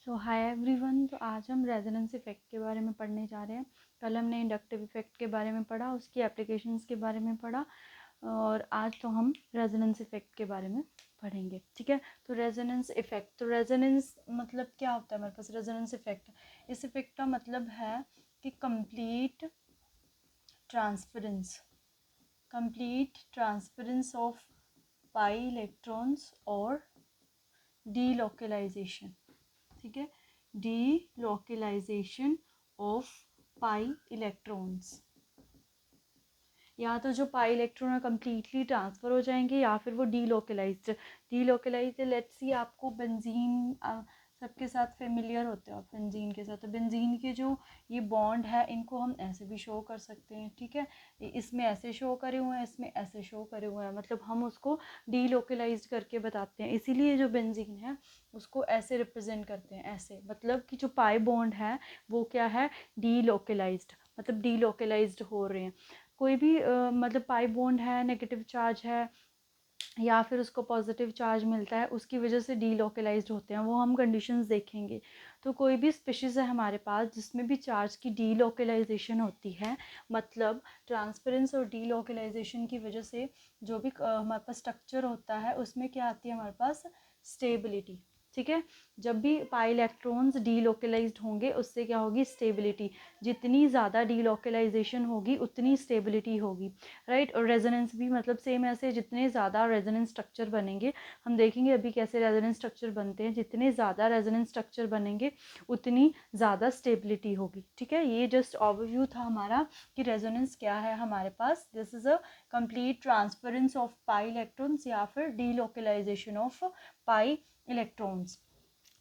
सो hi everyone. तो आज हम रेजोनेंस इफ़ेक्ट के बारे में पढ़ने जा रहे हैं। कल हमने इंडक्टिव इफ़ेक्ट के बारे में पढ़ा, उसकी एप्लीकेशंस के बारे में पढ़ा, और आज तो हम रेजोनेंस इफ़ेक्ट के बारे में पढ़ेंगे। ठीक है, तो रेजोनेंस इफ़ेक्ट, तो रेजोनेंस मतलब क्या होता है हमारे पास? रेजोनेंस इफ़ेक्ट, इस इफ़ेक्ट का मतलब है कि complete transference of pi electrons और डीलोकलाइजेशन। ठीक है, डीलोकलाइजेशन ऑफ पाई इलेक्ट्रॉन्स, या तो जो पाई इलेक्ट्रॉन है कम्प्लीटली ट्रांसफ़र हो जाएंगे या फिर वो डीलोकलाइज्ड। लेट्स सी आपको बेंजीन, सबके साथ फेमिलियर होते हो आप बेंजीन के साथ। तो बेंजीन के जो ये बॉन्ड है इनको हम ऐसे भी शो कर सकते हैं। ठीक है, इसमें ऐसे शो करे हुए हैं, इसमें ऐसे शो करे हुए हैं, मतलब हम उसको डीलोकलाइज्ड करके बताते हैं। इसीलिए जो बेंजीन है उसको ऐसे रिप्रेजेंट करते हैं, ऐसे, मतलब कि जो पाई बॉन्ड है वो क्या है, डीलोकलाइज्ड, मतलब डीलोकलाइज्ड हो रहे हैं। कोई भी मतलब पाई बॉन्ड है, नेगेटिव चार्ज है या फिर उसको पॉजिटिव चार्ज मिलता है, उसकी वजह से डीलोकलाइज्ड होते हैं, वो हम कंडीशंस देखेंगे। तो कोई भी स्पीशीज़ है हमारे पास जिसमें भी चार्ज की डीलोकलाइजेशन होती है, मतलब ट्रांसफरेंस और डीलोकलाइजेशन की वजह से जो भी हमारे पास स्ट्रक्चर होता है उसमें क्या आती है हमारे पास, स्टेबिलिटी। ठीक है, जब भी पाई इलेक्ट्रॉन्स डीलोकलाइज्ड होंगे उससे क्या होगी, स्टेबिलिटी। जितनी ज़्यादा डीलोकलाइजेशन होगी उतनी स्टेबिलिटी होगी, राइट। और रेजोनेंस भी मतलब सेम ऐसे, जितने ज़्यादा रेजोनेंस स्ट्रक्चर बनेंगे, हम देखेंगे अभी कैसे रेजोनेंस स्ट्रक्चर बनते हैं, जितने ज़्यादा रेजोनेंस स्ट्रक्चर बनेंगे उतनी ज़्यादा स्टेबिलिटी होगी। ठीक है, ये जस्ट ओवरव्यू था हमारा कि रेजोनेंस क्या है हमारे पास। This is a complete transference of pi electrons या फिर डीलोकलाइजेशन ऑफ पाई इलेक्ट्रॉन्स।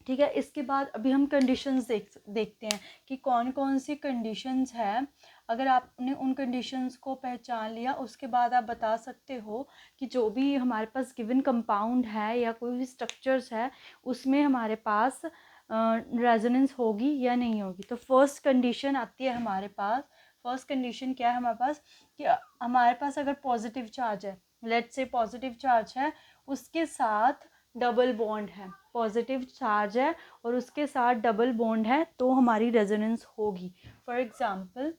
ठीक है, इसके बाद अभी हम कंडीशंस देखते हैं कि कौन कौन सी कंडीशंस है। अगर आपने उन कंडीशंस को पहचान लिया उसके बाद आप बता सकते हो कि जो भी हमारे पास गिवन कंपाउंड है या कोई भी स्ट्रक्चर्स है उसमें हमारे पास रेजोनेंस होगी या नहीं होगी। तो फर्स्ट कंडीशन आती है हमारे पास। फर्स्ट कंडीशन क्या है हमारे पास, कि हमारे पास अगर पॉजिटिव चार्ज है, लेट्स से पॉजिटिव चार्ज है, उसके साथ डबल बॉन्ड है, पॉजिटिव चार्ज है और उसके साथ डबल बॉन्ड है, तो हमारी रेजोनेंस होगी। फॉर एग्जांपल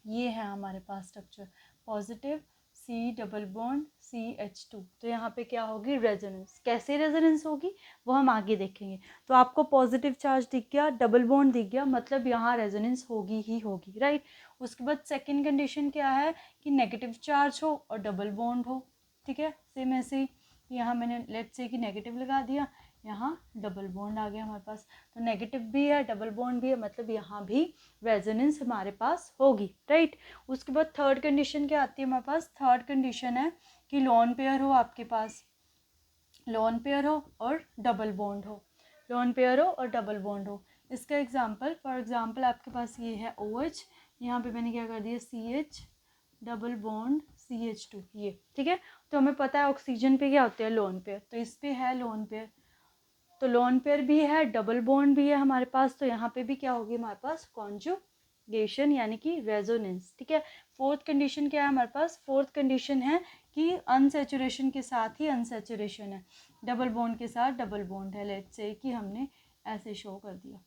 ये है हमारे पास structure, positive C double bond CH2, तो यहाँ पे क्या होगी, रेजोनेंस। कैसे रेजोनेंस होगी वो हम आगे देखेंगे। तो आपको पॉजिटिव चार्ज दिख गया, डबल बॉन्ड दिख गया, मतलब यहाँ रेजोनेंस होगी ही होगी, राइट। उसके बाद सेकेंड कंडीशन क्या है, कि नेगेटिव चार्ज हो और डबल बॉन्ड हो। ठीक है, सेम ऐसे ही यहाँ मैंने लेट्स से कि नेगेटिव लगा दिया, यहाँ डबल बॉन्ड आ गया हमारे पास। तो नेगेटिव भी है, डबल बॉन्ड भी है, मतलब यहाँ भी रेजोनेंस हमारे पास होगी, राइट। उसके बाद थर्ड कंडीशन क्या आती है हमारे पास, थर्ड कंडीशन है कि लोन पेयर हो आपके पास, लोन पेयर हो और डबल बॉन्ड हो, लोन पेयर हो और डबल बॉन्ड हो। इसका एग्जांपल, फॉर एग्जांपल आपके पास ये है OH, यहाँ पे मैंने क्या कर दिया, CH डबल बॉन्ड CH2, ये। ठीक है, तो हमें पता है ऑक्सीजन पे क्या होते हैं, लोन पेयर, तो इस पे है लोन पेयर, तो लोन पेयर भी है, डबल बॉन्ड भी है हमारे पास, तो यहाँ पे भी क्या होगी हमारे पास, कॉन्जुगेशन यानी कि रेजोनेंस। ठीक है, फोर्थ कंडीशन क्या है हमारे पास, फोर्थ कंडीशन है कि अनसेचुरेशन के साथ ही अनसेचुरेशन है, डबल बॉन्ड के साथ डबल बॉन्ड है। लेट्स से कि हमने ऐसे शो कर दिया,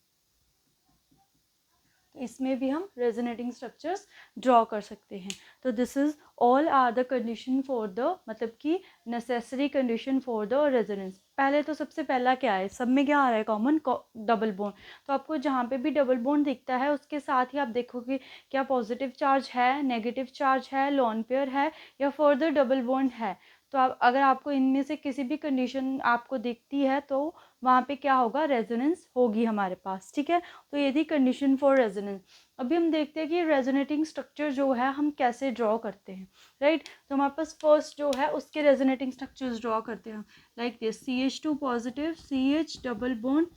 तो इसमें भी हम रेजोनेटिंग स्ट्रक्चर्स ड्रॉ कर सकते हैं। तो this is all are the condition for the, मतलब कि necessary condition for the resonance. पहले तो सबसे पहला क्या है, सब में क्या आ रहा है कॉमन, डबल बॉन्ड। तो आपको जहाँ पे भी डबल बॉन्ड दिखता है उसके साथ ही आप देखोगे क्या पॉजिटिव चार्ज है, नेगेटिव चार्ज है, लोन पेयर है या फर्दर डबल बॉन्ड है। तो आप, अगर आपको इनमें से किसी भी कंडीशन आपको दिखती है तो वहाँ पे क्या होगा, रेजोनेंस होगी हमारे पास। ठीक है, तो ये थी कंडीशन फॉर रेजोनेंस। अभी हम देखते हैं कि रेजोनेटिंग स्ट्रक्चर जो है हम कैसे ड्रॉ करते हैं, राइट। तो हमारे पास फर्स्ट जो है उसके रेजोनेटिंग स्ट्रक्चर्स ड्रॉ करते हैं, like this, CH2 positive, CH double bond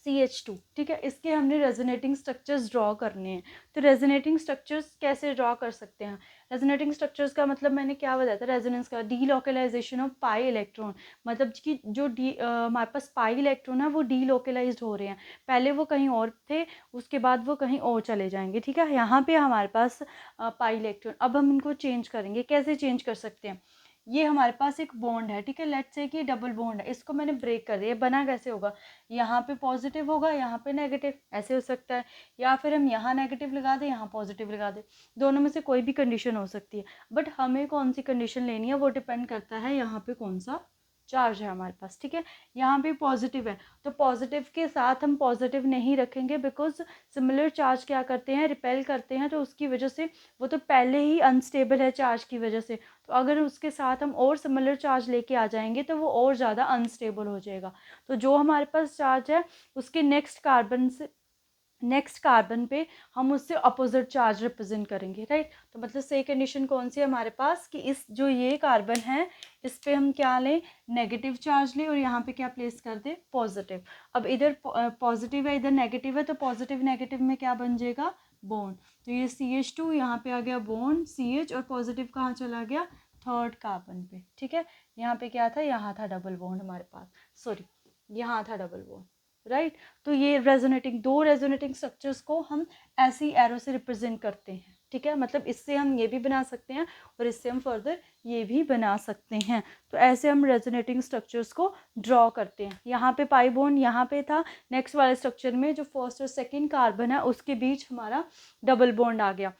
CH2। ठीक है, इसके हमने रेजोनेटिंग स्ट्रक्चर्स ड्रॉ करने हैं। तो रेजोनेटिंग स्ट्रक्चर्स कैसे ड्रॉ कर सकते हैं, रेजोनेटिंग स्ट्रक्चर्स का मतलब मैंने क्या बताया था, रेजोनेंस का डीलोकलाइजेशन ऑफ पाई इलेक्ट्रॉन, मतलब कि जो हमारे पास पाई इलेक्ट्रॉन है वो डीलोकलाइज्ड हो रहे हैं, पहले वो कहीं और थे, उसके बाद वो कहीं और चले जाएंगे। ठीक है, यहाँ पे हमारे पास पाई इलेक्ट्रॉन, अब हम इनको चेंज करेंगे, कैसे चेंज कर सकते हैं, ये हमारे पास एक बॉन्ड है, ठीक है, लेट्स से कि डबल बॉन्ड है, इसको मैंने ब्रेक कर दिया, बना कैसे होगा, यहाँ पे पॉजिटिव होगा, यहाँ पे नेगेटिव, ऐसे हो सकता है, या फिर हम यहाँ नेगेटिव लगा दें, यहाँ पॉजिटिव लगा दें, दोनों में से कोई भी कंडीशन हो सकती है, बट हमें कौन सी कंडीशन लेनी है वो डिपेंड करता है यहाँ पे कौन सा चार्ज है हमारे पास, ठीक है। यहाँ पे पॉजिटिव है तो पॉजिटिव के साथ हम पॉजिटिव नहीं रखेंगे, बिकॉज सिमिलर चार्ज क्या करते हैं, रिपेल करते हैं, तो उसकी वजह से वो तो पहले ही अनस्टेबल है चार्ज की वजह से, तो अगर उसके साथ हम और सिमिलर चार्ज लेके आ जाएंगे तो वो और ज़्यादा अनस्टेबल हो जाएगा। तो जो हमारे पास चार्ज है उसके नेक्स्ट कार्बन पे हम उससे अपोजिट चार्ज रिप्रेजेंट करेंगे, राइट। तो मतलब सही कंडीशन कौन सी है हमारे पास कि इस जो ये कार्बन है इस पे हम क्या लें, नेगेटिव चार्ज लें, और यहाँ पे क्या प्लेस कर दे, पॉजिटिव। अब इधर पॉजिटिव है इधर नेगेटिव है, तो पॉजिटिव नेगेटिव में क्या बन जाएगा, बॉन्ड। तो ये CH2 यहाँ पे आ गया बॉन्ड CH, और पॉजिटिव कहाँ चला गया, थर्ड कार्बन पे, ठीक है। यहाँ पे क्या था, यहाँ था डबल बॉन्ड हमारे पास, सॉरी यहाँ था डबल बॉन्ड, राइट। तो ये रेजोनेटिंग, दो रेजोनेटिंग स्ट्रक्चर्स को हम ऐसी एरो से रिप्रेजेंट करते हैं, ठीक है। मतलब इससे हम ये भी बना सकते हैं और इससे हम फर्दर ये भी बना सकते हैं। तो ऐसे हम रेजोनेटिंग स्ट्रक्चर्स को ड्रॉ करते हैं। यहाँ पे पाई बॉन्ड यहाँ पे था, नेक्स्ट वाले स्ट्रक्चर में जो फर्स्ट और सेकेंड कार्बन है उसके बीच हमारा डबल बॉन्ड आ गया,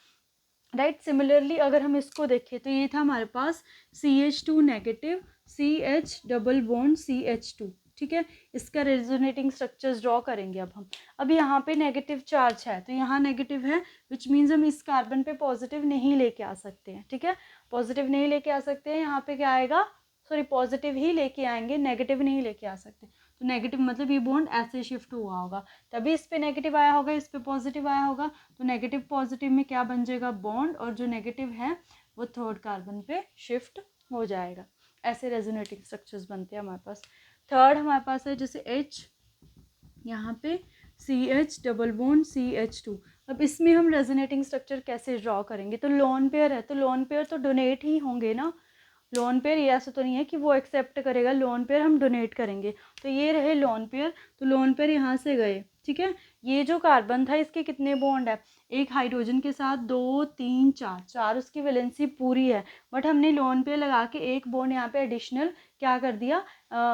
राइट। सिमिलरली अगर हम इसको देखें तो ये था हमारे पास CH2 negative CH double bond CH2, ठीक है। इसका रेजोनेटिंग स्ट्रक्चर्स ड्रॉ करेंगे अब हम। अब यहाँ पे नेगेटिव चार्ज है तो यहाँ नेगेटिव है, विच मीन्स हम इस कार्बन पे पॉजिटिव नहीं लेके आ सकते हैं, ठीक है। पॉजिटिव नहीं लेके आ सकते हैं, यहाँ पे क्या आएगा, सॉरी पॉजिटिव ही लेके आएंगे, नेगेटिव नहीं लेके आ सकते। तो नेगेटिव मतलब ये बॉन्ड ऐसे शिफ्ट हुआ होगा, तभी इस पे नेगेटिव आया होगा, इस पे पॉजिटिव आया होगा, तो नेगेटिव पॉजिटिव में क्या बन जाएगा, बॉन्ड, और जो नेगेटिव है वो थर्ड कार्बन पे शिफ्ट हो जाएगा। ऐसे रेजोनेटिंग स्ट्रक्चर्स बनते हैं हमारे पास। थर्ड हमारे पास है जैसे H, यहाँ पे CH डबल बॉन्ड CH2। अब इसमें हम रेजोनेटिंग स्ट्रक्चर कैसे ड्रॉ करेंगे, तो लोन पेयर है तो लोन पेयर तो डोनेट ही होंगे ना, लोन पेयर ये ऐसा तो नहीं है कि वो एक्सेप्ट करेगा, लोन पेयर हम डोनेट करेंगे। तो ये रहे लोन पेयर, तो लोन पेयर यहाँ से गए, ठीक है। ये जो कार्बन था इसके कितने बॉन्ड है, एक हाइड्रोजन के साथ 2 3 4, चार उसकी वैलेंसी पूरी है, बट हमने लोन पेयर लगा के एक बॉन्ड यहाँ पे एडिशनल क्या कर दिया,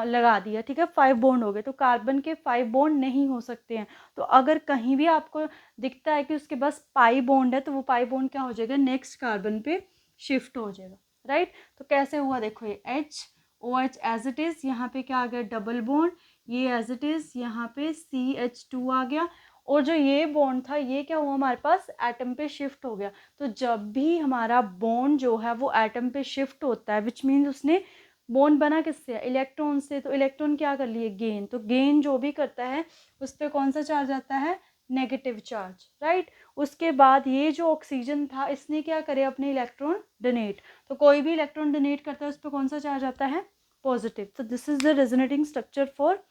लगा दिया, ठीक है। 5 बॉन्ड हो गए, तो कार्बन के 5 बॉन्ड नहीं हो सकते हैं। तो अगर कहीं भी आपको दिखता है कि उसके पास पाई बॉन्ड है तो वो पाई बॉन्ड क्या हो जाएगा, नेक्स्ट कार्बन पे शिफ्ट हो जाएगा, राइट। तो कैसे हुआ देखो, ये HOH एज इट इज़, यहाँ पे क्या आ गया, डबल बॉन्ड, ये एज इट इज़ यहाँ पे CH2 आ गया, और जो ये बॉन्ड था ये क्या हुआ हमारे पास, एटम पे शिफ्ट हो गया। तो जब भी हमारा बॉन्ड जो है वो एटम पे शिफ्ट होता है, विच मीन्स उसने बॉन्ड बना किससे, इलेक्ट्रॉन से, तो इलेक्ट्रॉन क्या कर लिए, गेन, तो गेन जो भी करता है उस पर कौन सा चार्ज आता है, नेगेटिव चार्ज, राइट। उसके बाद ये जो ऑक्सीजन था इसने क्या करे, अपने इलेक्ट्रॉन डोनेट, तो कोई भी इलेक्ट्रॉन डोनेट करता है उस पर कौन सा चार्ज आता है, पॉजिटिव। तो this is the resonating structure for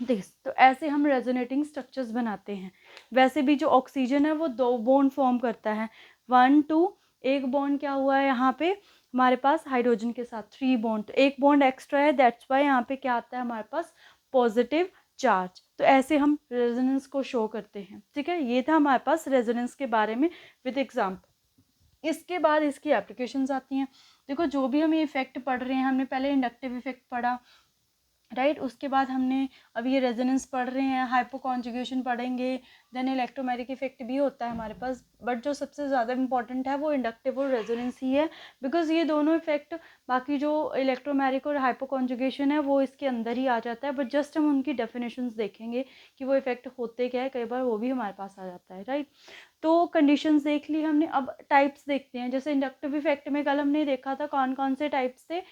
this. तो ऐसे हम रेजोनेटिंग स्ट्रक्चर्स बनाते हैं। वैसे भी जो ऑक्सीजन है वो 2 बॉन्ड फॉर्म करता है, 1 2, एक बॉन्ड क्या हुआ है यहाँ पे हमारे पास हाइड्रोजन के साथ 3 बॉन्ड, तो एक बॉन्ड एक्स्ट्रा है, दैट्स वाई यहाँ पे क्या आता है हमारे पास, पॉजिटिव चार्ज। तो ऐसे हम रेजोनेंस को शो करते हैं, ठीक है। ये था हमारे पास रेजोनेंस के बारे में विद एग्जाम्पल। इसके बाद इसकी एप्लीकेशंस आती हैं। देखो जो भी हम ये इफेक्ट पढ़ रहे हैं, हमने पहले इंडक्टिव इफेक्ट पढ़ा, राइट। उसके बाद हमने अब ये रेजोनेंस पढ़ रहे हैं, हाइपोकॉन्जुगेशन पढ़ेंगे, देन इलेक्ट्रोमैग्नेटिक इफेक्ट भी होता है हमारे पास, बट जो सबसे ज़्यादा इंपॉर्टेंट है वो इंडक्टिव और रेजोनेंस ही है, बिकॉज ये दोनों इफेक्ट, बाकी जो इलेक्ट्रोमैग्नेटिक और हाइपोकॉन्जुगेशन है वो इसके अंदर ही आ जाता है, बट जस्ट हम उनकी डेफिनेशंस देखेंगे कि वो इफेक्ट होते क्या है, कई बार वो भी हमारे पास आ जाता है, राइट। तो कंडीशंस देख ली हमने, अब टाइप्स देखते हैं। जैसे इंडक्टिव इफेक्ट में कल हमने देखा था कौन कौन से टाइप्स थे,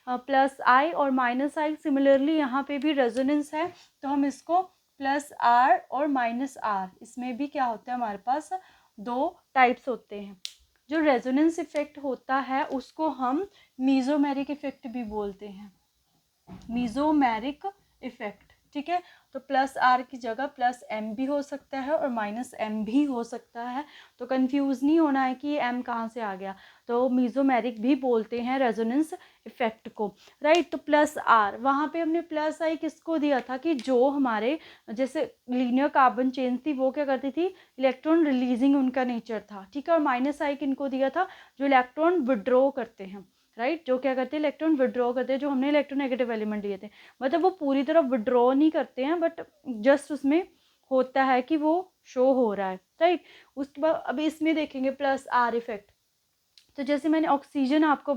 +I और -I। सिमिलरली यहाँ पे भी रेजोनेंस है तो हम इसको +R और -R, इसमें भी क्या होता है हमारे पास 2 टाइप्स होते हैं। जो रेजोनेंस इफेक्ट होता है उसको हम मीजोमेरिक इफेक्ट भी बोलते हैं, मीजोमेरिक इफेक्ट, ठीक है। तो +R की जगह +M भी हो सकता है और -M भी हो सकता है, तो कंफ्यूज नहीं होना है कि ये M कहाँ से आ गया, तो मीजोमेरिक भी बोलते हैं रेजोनेंस इफेक्ट को, राइट। तो +R, वहाँ पे हमने +I किसको दिया था कि जो हमारे जैसे लीनियर कार्बन चेन थी वो क्या करती थी, इलेक्ट्रॉन रिलीजिंग उनका नेचर था, ठीक है। और -I किनको दिया था, जो इलेक्ट्रॉन विड्रॉ करते हैं, राइट, जो क्या करते हैं, इलेक्ट्रॉन विड्रॉ करते हैं, जो हमने इलेक्ट्रोनेगेटिव एलिमेंट लिए थे। मतलब वो पूरी तरह विड्रॉ नहीं करते हैं, बट जस्ट उसमें होता है कि वो शो हो रहा है, राइट। उसके बाद अभी इसमें देखेंगे प्लस आर इफेक्ट। तो जैसे मैंने ऑक्सीजन आपको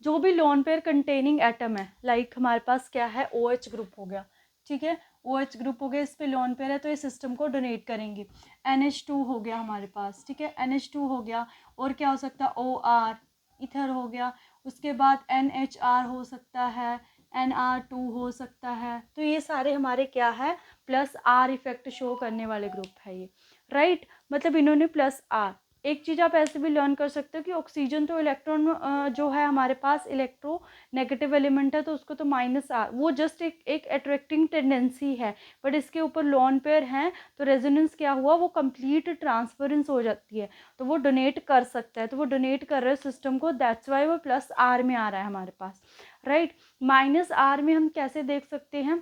जो भी लोन पेयर कंटेनिंग एटम है, लाइक हमारे पास क्या है, OH ग्रुप हो गया, ठीक है, OH ग्रुप हो गया, इस पे लोन पेयर है तो ये सिस्टम को डोनेट करेंगे। NH2 हो गया हमारे पास, ठीक है, NH2 हो गया, और क्या हो सकता है, OR इथर हो गया, उसके बाद NHR हो सकता है, NR2 हो सकता है। तो ये सारे हमारे क्या है, प्लस आर इफेक्ट शो करने वाले ग्रुप है ये, राइट। मतलब इन्होंने प्लस आर। एक चीज़ आप ऐसे भी लर्न कर सकते हो कि ऑक्सीजन तो इलेक्ट्रॉन जो है हमारे पास इलेक्ट्रो नेगेटिव एलिमेंट है, तो उसको तो माइनस आर, वो जस्ट एक अट्रैक्टिंग टेंडेंसी है, बट इसके ऊपर लोन पेयर हैं तो रेजोनेंस क्या हुआ, वो कंप्लीट ट्रांसफरेंस हो जाती है, तो वो डोनेट कर सकता है, तो वो डोनेट कर रहा है सिस्टम को, दैट्स वाई वो प्लस आर में आ रहा है हमारे पास, राइट। माइनस आर में हम कैसे देख सकते हैं,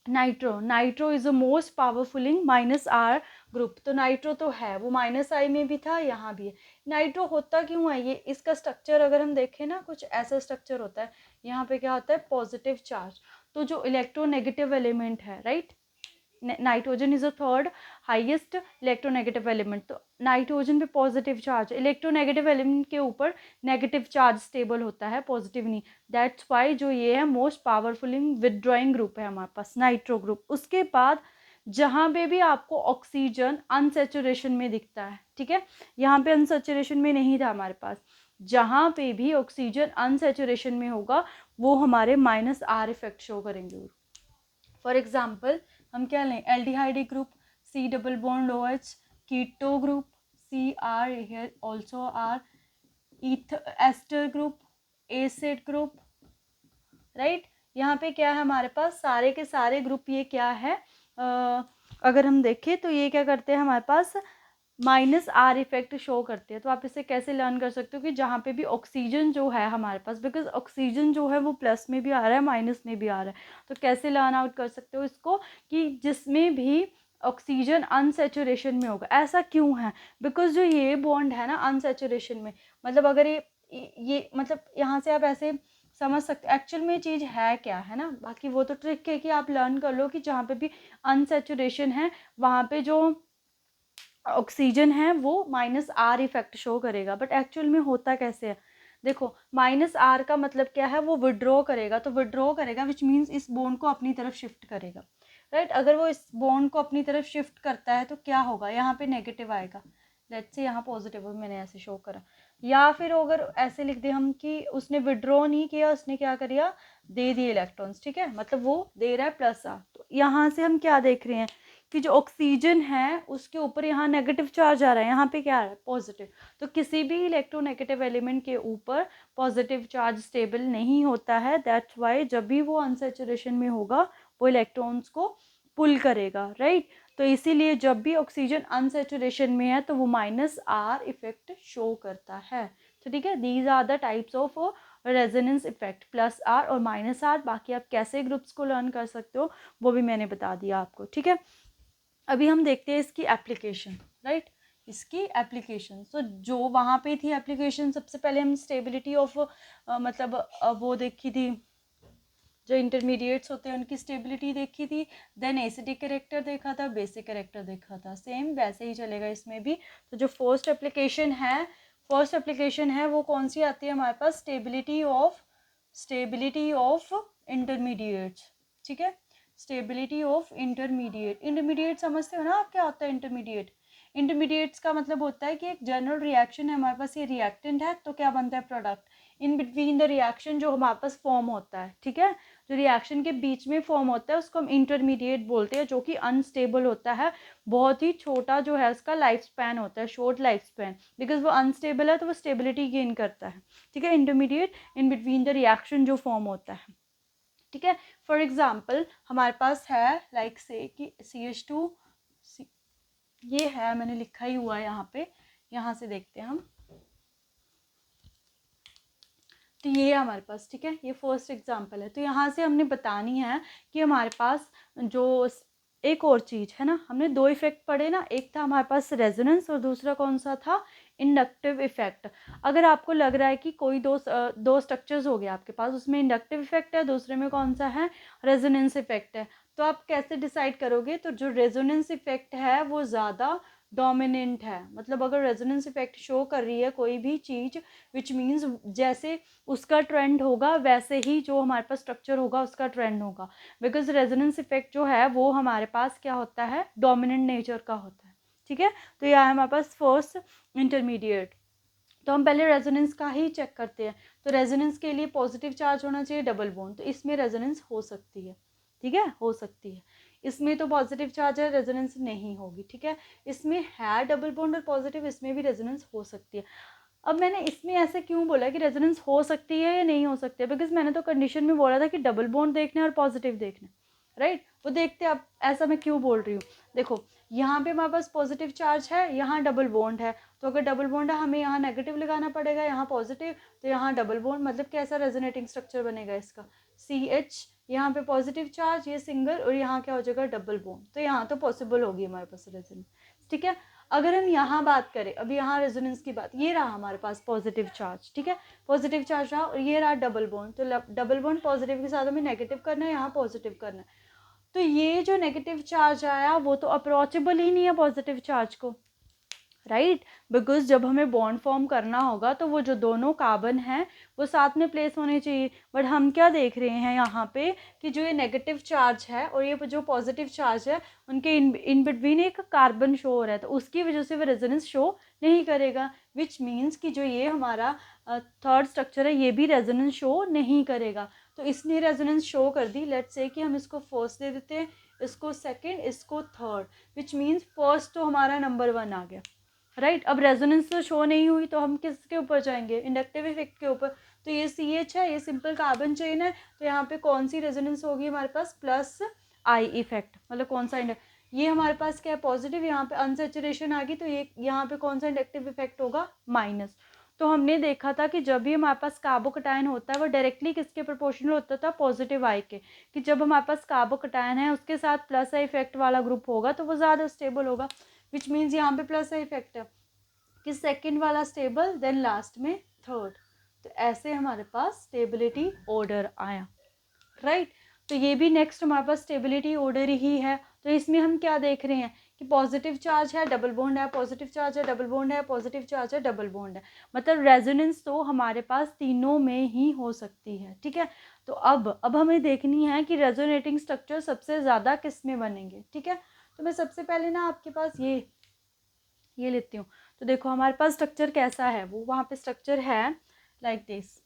nitro is the most powerful minus R group. तो नाइट्रो तो है, वो माइनस आई में भी था, यहाँ भी है। नाइट्रो होता क्यों है, ये इसका स्ट्रक्चर अगर हम देखें ना, कुछ ऐसा स्ट्रक्चर होता है, यहाँ पे क्या होता है, पॉजिटिव चार्ज। तो जो इलेक्ट्रोनेगेटिव एलिमेंट है, right, nitrogen is a third highest electronegative element, तो नाइट्रोजन पे पॉजिटिव चार्ज, इलेक्ट्रोनेगेटिव एलिमेंट के ऊपर नेगेटिव चार्ज स्टेबल होता है, पॉजिटिव नहीं, दैट्स वाई जो ये है most powerful in withdrawing group है हमारे पास, नाइट्रो ग्रुप। उसके बाद जहाँ पे भी आपको ऑक्सीजन अनसेचुरेशन में दिखता है, ठीक है, यहाँ पे अनसेचुरेशन में नहीं था हमारे पास, जहाँ पे भी ऑक्सीजन अनसेचुरेशन में होगा वो हमारे माइनस आर इफेक्ट शो करेंगे। फॉर एग्जाम्पल हम क्या लें, aldehyde group, C double bond OH, keto group, CR here also R, ester group, acid group, right. यहाँ पे क्या है हमारे पास, सारे के सारे ग्रुप ये क्या है, अगर हम देखें तो ये क्या करते हैं हमारे पास, माइनस आर इफेक्ट शो करते हैं। तो आप इसे कैसे लर्न कर सकते हो कि जहाँ पे भी ऑक्सीजन जो है हमारे पास, बिकॉज ऑक्सीजन जो है वो प्लस में भी आ रहा है माइनस में भी आ रहा है, तो कैसे लर्न आउट कर सकते हो इसको, कि जिसमें भी ऑक्सीजन अनसेचुरेशन में होगा। ऐसा क्यों है, बिकॉज जो ये बॉन्ड है ना अनसेचुरेशन में, मतलब अगर ये मतलब यहाँ से आप ऐसे समझ सकते एक्चुअल में चीज़ है क्या, है ना। बाकी वो तो ट्रिक है कि आप लर्न कर लो कि जहाँ पे भी अनसेचुरेशन है वहाँ पे जो ऑक्सीजन है वो माइनस आर इफेक्ट शो करेगा, बट एक्चुअल में होता कैसे है, देखो माइनस आर का मतलब क्या है, वो विड्रॉ करेगा, तो विड्रॉ करेगा विच मीन्स इस बॉन्ड को अपनी तरफ शिफ्ट करेगा, राइट। अगर वो इस बॉन्ड को अपनी तरफ शिफ्ट करता है तो क्या होगा, यहाँ पे नेगेटिव आएगा, लेट्स से यहाँ पॉजिटिव मैंने ऐसे शो करा, या फिर अगर ऐसे लिख दे हम कि उसने विड्रॉ नहीं किया, उसने क्या किया, दे दिए इलेक्ट्रॉन्स, ठीक है, मतलब वो दे रहा है प्लस आर। तो यहाँ से हम क्या देख रहे हैं कि जो ऑक्सीजन है उसके ऊपर यहाँ नेगेटिव चार्ज आ रहा है, यहाँ पे क्या आ रहा है, पॉजिटिव। तो किसी भी इलेक्ट्रोनेगेटिव एलिमेंट के ऊपर पॉजिटिव चार्ज स्टेबल नहीं होता है, दैट्स वाई जब भी वो अनसेचुरेशन में होगा वो इलेक्ट्रॉन्स को पुल करेगा, राइट। तो इसीलिए जब भी ऑक्सीजन अनसेचुरेशन में है तो वो माइनस आर इफेक्ट शो करता है। तो ठीक है, these are the types of resonance effect, plus R और माइनस आर। बाकी आप कैसे ग्रुप्स को लर्न कर सकते हो वो भी मैंने बता दिया आपको, ठीक है। अभी हम देखते हैं इसकी एप्लीकेशन, राइट, इसकी एप्लीकेशन। तो जो वहाँ पे थी एप्लीकेशन, सबसे पहले हम स्टेबिलिटी ऑफ मतलब वो देखी थी, जो इंटरमीडिएट्स होते हैं उनकी स्टेबिलिटी देखी थी, देन एसिडिक कैरेक्टर देखा था, बेसिक कैरेक्टर देखा था, सेम वैसे ही चलेगा इसमें भी। तो जो फर्स्ट एप्लीकेशन है वो कौन सी आती है हमारे पास, स्टेबिलिटी ऑफ इंटरमीडिएट्स, ठीक है, स्टेबिलिटी ऑफ इंटरमीडिएट समझते हो ना आप, क्या होता है इंटरमीडिएट्स का मतलब होता है कि एक जनरल रिएक्शन है हमारे पास, ये रिएक्टेंट है तो क्या बनता है, product. In between the reaction जो हमारे पास फॉर्म होता है, ठीक है, जो रिएक्शन के बीच में फॉर्म होता है उसको हम इंटरमीडिएट बोलते हैं, जो कि अनस्टेबल होता है, बहुत ही छोटा जो है उसका लाइफ स्पैन होता है, शॉर्ट लाइफ स्पैन, बिकॉज वो अनस्टेबल है तो वो स्टेबिलिटी गेन करता है, ठीक है। Intermediate in between the reaction जो फॉर्म होता है, ठीक है। फॉर एग्जाम्पल हमारे पास है लाइक से कि CH2, ये है मैंने लिखा ही हुआ है यहाँ पे, यहाँ से देखते हैं हम, तो ये हमारे पास, ठीक है, ये फर्स्ट एग्जाम्पल है। तो यहाँ से हमने बतानी है कि हमारे पास जो एक और चीज़ है ना, हमने दो इफेक्ट पढ़े ना, एक था हमारे पास रेजोनेंस और दूसरा कौन सा था, इंडक्टिव इफेक्ट। अगर आपको लग रहा है कि कोई दो स्ट्रक्चर्स हो गए आपके पास, उसमें इंडक्टिव इफेक्ट है, दूसरे में कौन सा है, रेजोनेंस इफेक्ट है, तो आप कैसे डिसाइड करोगे? तो जो रेजोनेंस इफेक्ट है वो ज़्यादा डोमिनेंट है। मतलब अगर रेजोनेंस इफेक्ट शो कर रही है कोई भी चीज़, विच मीन्स जैसे उसका ट्रेंड होगा वैसे ही जो हमारे पास स्ट्रक्चर होगा उसका ट्रेंड होगा। बिकॉज रेजोनेंस इफेक्ट जो है वो हमारे पास क्या होता है, डोमिनेंट नेचर का होता है। ठीक है, तो यह है हमारे पास फर्स्ट इंटरमीडिएट। तो हम पहले रेजोनेंस का ही चेक करते हैं। तो रेजोनेंस के लिए पॉजिटिव चार्ज होना चाहिए, डबल बॉन्ड, तो इसमें रेजोनेंस हो सकती है। ठीक है, हो सकती है। इसमें तो पॉजिटिव चार्ज है, रेजोनेंस नहीं होगी। ठीक है, इसमें है डबल बॉन्ड और पॉजिटिव, इसमें भी रेजोनेंस हो सकती है। अब मैंने इसमें ऐसे क्यों बोला कि रेजोनेंस हो सकती है या नहीं हो सकती है? बिकॉज मैंने तो कंडीशन में बोला था कि डबल बॉन्ड देखना है और पॉजिटिव देखना है, राइट? वो देखते हैं। अब ऐसा मैं क्यों बोल रही हूँ, देखो यहाँ पे हमारे पास पॉजिटिव चार्ज है, यहाँ डबल बॉन्ड है, तो अगर डबल बॉन्ड है हमें यहाँ नेगेटिव लगाना पड़ेगा, यहाँ पॉजिटिव, तो यहाँ डबल बॉन्ड, मतलब कैसा रेजोनेटिंग स्ट्रक्चर बनेगा इसका, CH, यहाँ पे पॉजिटिव चार्ज, ये सिंगल, और यहाँ क्या हो जाएगा, डबल बॉन्ड, तो यहाँ तो पॉसिबल होगी हमारे पास रेजोनेंस। ठीक है, अगर हम यहाँ बात करें, अब यहाँ रेजोनेंस की बात, ये रहा हमारे पास पॉजिटिव चार्ज। ठीक है, पॉजिटिव चार्ज रहा और ये रहा डबल बॉन्ड, तो डबल बॉन्ड पॉजिटिव के साथ हमें नेगेटिव करना है, यहाँ पॉजिटिव करना है। तो ये जो नेगेटिव चार्ज आया वो तो अप्रोचेबल ही नहीं है पॉजिटिव चार्ज को, राइट? बिकॉज जब हमें बॉन्ड फॉर्म करना होगा तो वो जो दोनों कार्बन हैं वो साथ में प्लेस होने चाहिए। बट हम क्या देख रहे हैं यहाँ पे कि जो ये नेगेटिव चार्ज है और ये जो पॉजिटिव चार्ज है उनके इन बिटवीन एक कार्बन शो हो रहा है, तो उसकी वजह से वो रेजोनेंस शो नहीं करेगा। विच मीन्स कि जो ये हमारा थर्ड स्ट्रक्चर है ये भी रेजोनेंस शो नहीं करेगा। तो इसने रेजोनेंस शो कर दी। लेट्स से कि हम इसको फर्स्ट दे देते हैं, इसको सेकेंड, इसको थर्ड, विच मीन्स फर्स्ट तो हमारा नंबर 1 आ गया, राइट? अब रेजोनेंस तो शो नहीं हुई तो हम किसके ऊपर जाएंगे, इंडक्टिव इफेक्ट के ऊपर। तो ये CH है, ये सिंपल कार्बन चेन है, तो यहाँ पे कौन सी रेजोनेंस होगी हमारे पास, प्लस I इफेक्ट, मतलब कौन सा ये हमारे पास क्या है, पॉजिटिव, यहाँ पे अनसेचुरेशन आ गई, तो ये यहाँ पे कौन सा इंडक्टिव इफेक्ट होगा, माइनस। तो हमने देखा था कि जब भी हमारे पास कार्बोकटायन होता है वो डायरेक्टली किसके प्रोपोर्शनल होता था, पॉजिटिव I के, कि जब हमारे पास कार्बोकटायन है उसके साथ प्लस I इफेक्ट वाला ग्रुप होगा तो वो ज़्यादा स्टेबल होगा। विच मीन्स यहाँ पे प्लस I इफेक्ट है कि सेकेंड वाला स्टेबल, देन लास्ट में थर्ड। तो ऐसे हमारे पास स्टेबिलिटी ऑर्डर आया, राइट? तो ये भी नेक्स्ट हमारे पास स्टेबिलिटी ऑर्डर ही है। तो इसमें हम क्या देख रहे हैं कि पॉजिटिव चार्ज है, डबल बॉन्ड है, पॉजिटिव चार्ज है, डबल बॉन्ड है, पॉजिटिव चार्ज है, डबल बॉन्ड है, मतलब रेजोनेंस तो हमारे पास तीनों में ही हो सकती है। ठीक है, तो अब हमें देखनी है कि रेजोनेटिंग स्ट्रक्चर सबसे ज़्यादा किस में बनेंगे। ठीक है, तो मैं सबसे पहले ना आपके पास ये लेती हूँ। तो देखो हमारे पास स्ट्रक्चर कैसा है, वो वहाँ पे स्ट्रक्चर है लाइक दिस।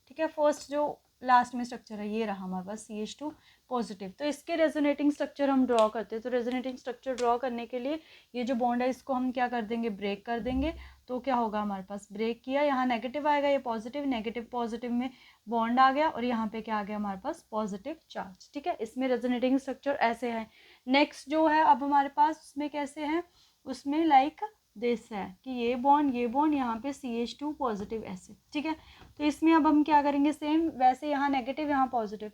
ठीक है, फर्स्ट जो लास्ट में स्ट्रक्चर है ये रहा हमारे पास CH2 पॉजिटिव। तो इसके रेजोनेटिंग स्ट्रक्चर हम ड्रॉ करते हैं। तो रेजोनेटिंग स्ट्रक्चर ड्रॉ करने के लिए ये जो बॉन्ड है इसको हम क्या कर देंगे, ब्रेक कर देंगे। तो क्या होगा हमारे पास, ब्रेक किया, यहाँ नेगेटिव आएगा, ये पॉजिटिव, नेगेटिव पॉजिटिव में बॉन्ड आ गया, और यहाँ पे क्या आ गया हमारे पास, पॉजिटिव चार्ज। ठीक है, इसमें रेजोनेटिंग स्ट्रक्चर ऐसे है। नेक्स्ट जो है अब हमारे पास उसमें कैसे है, उसमें लाइक दिस है कि ये बॉन्ड यहाँ पे CH2 पॉजिटिव ऐसे। ठीक है, तो इसमें अब हम क्या करेंगे, सेम वैसे, यहाँ नेगेटिव यहाँ पॉजिटिव,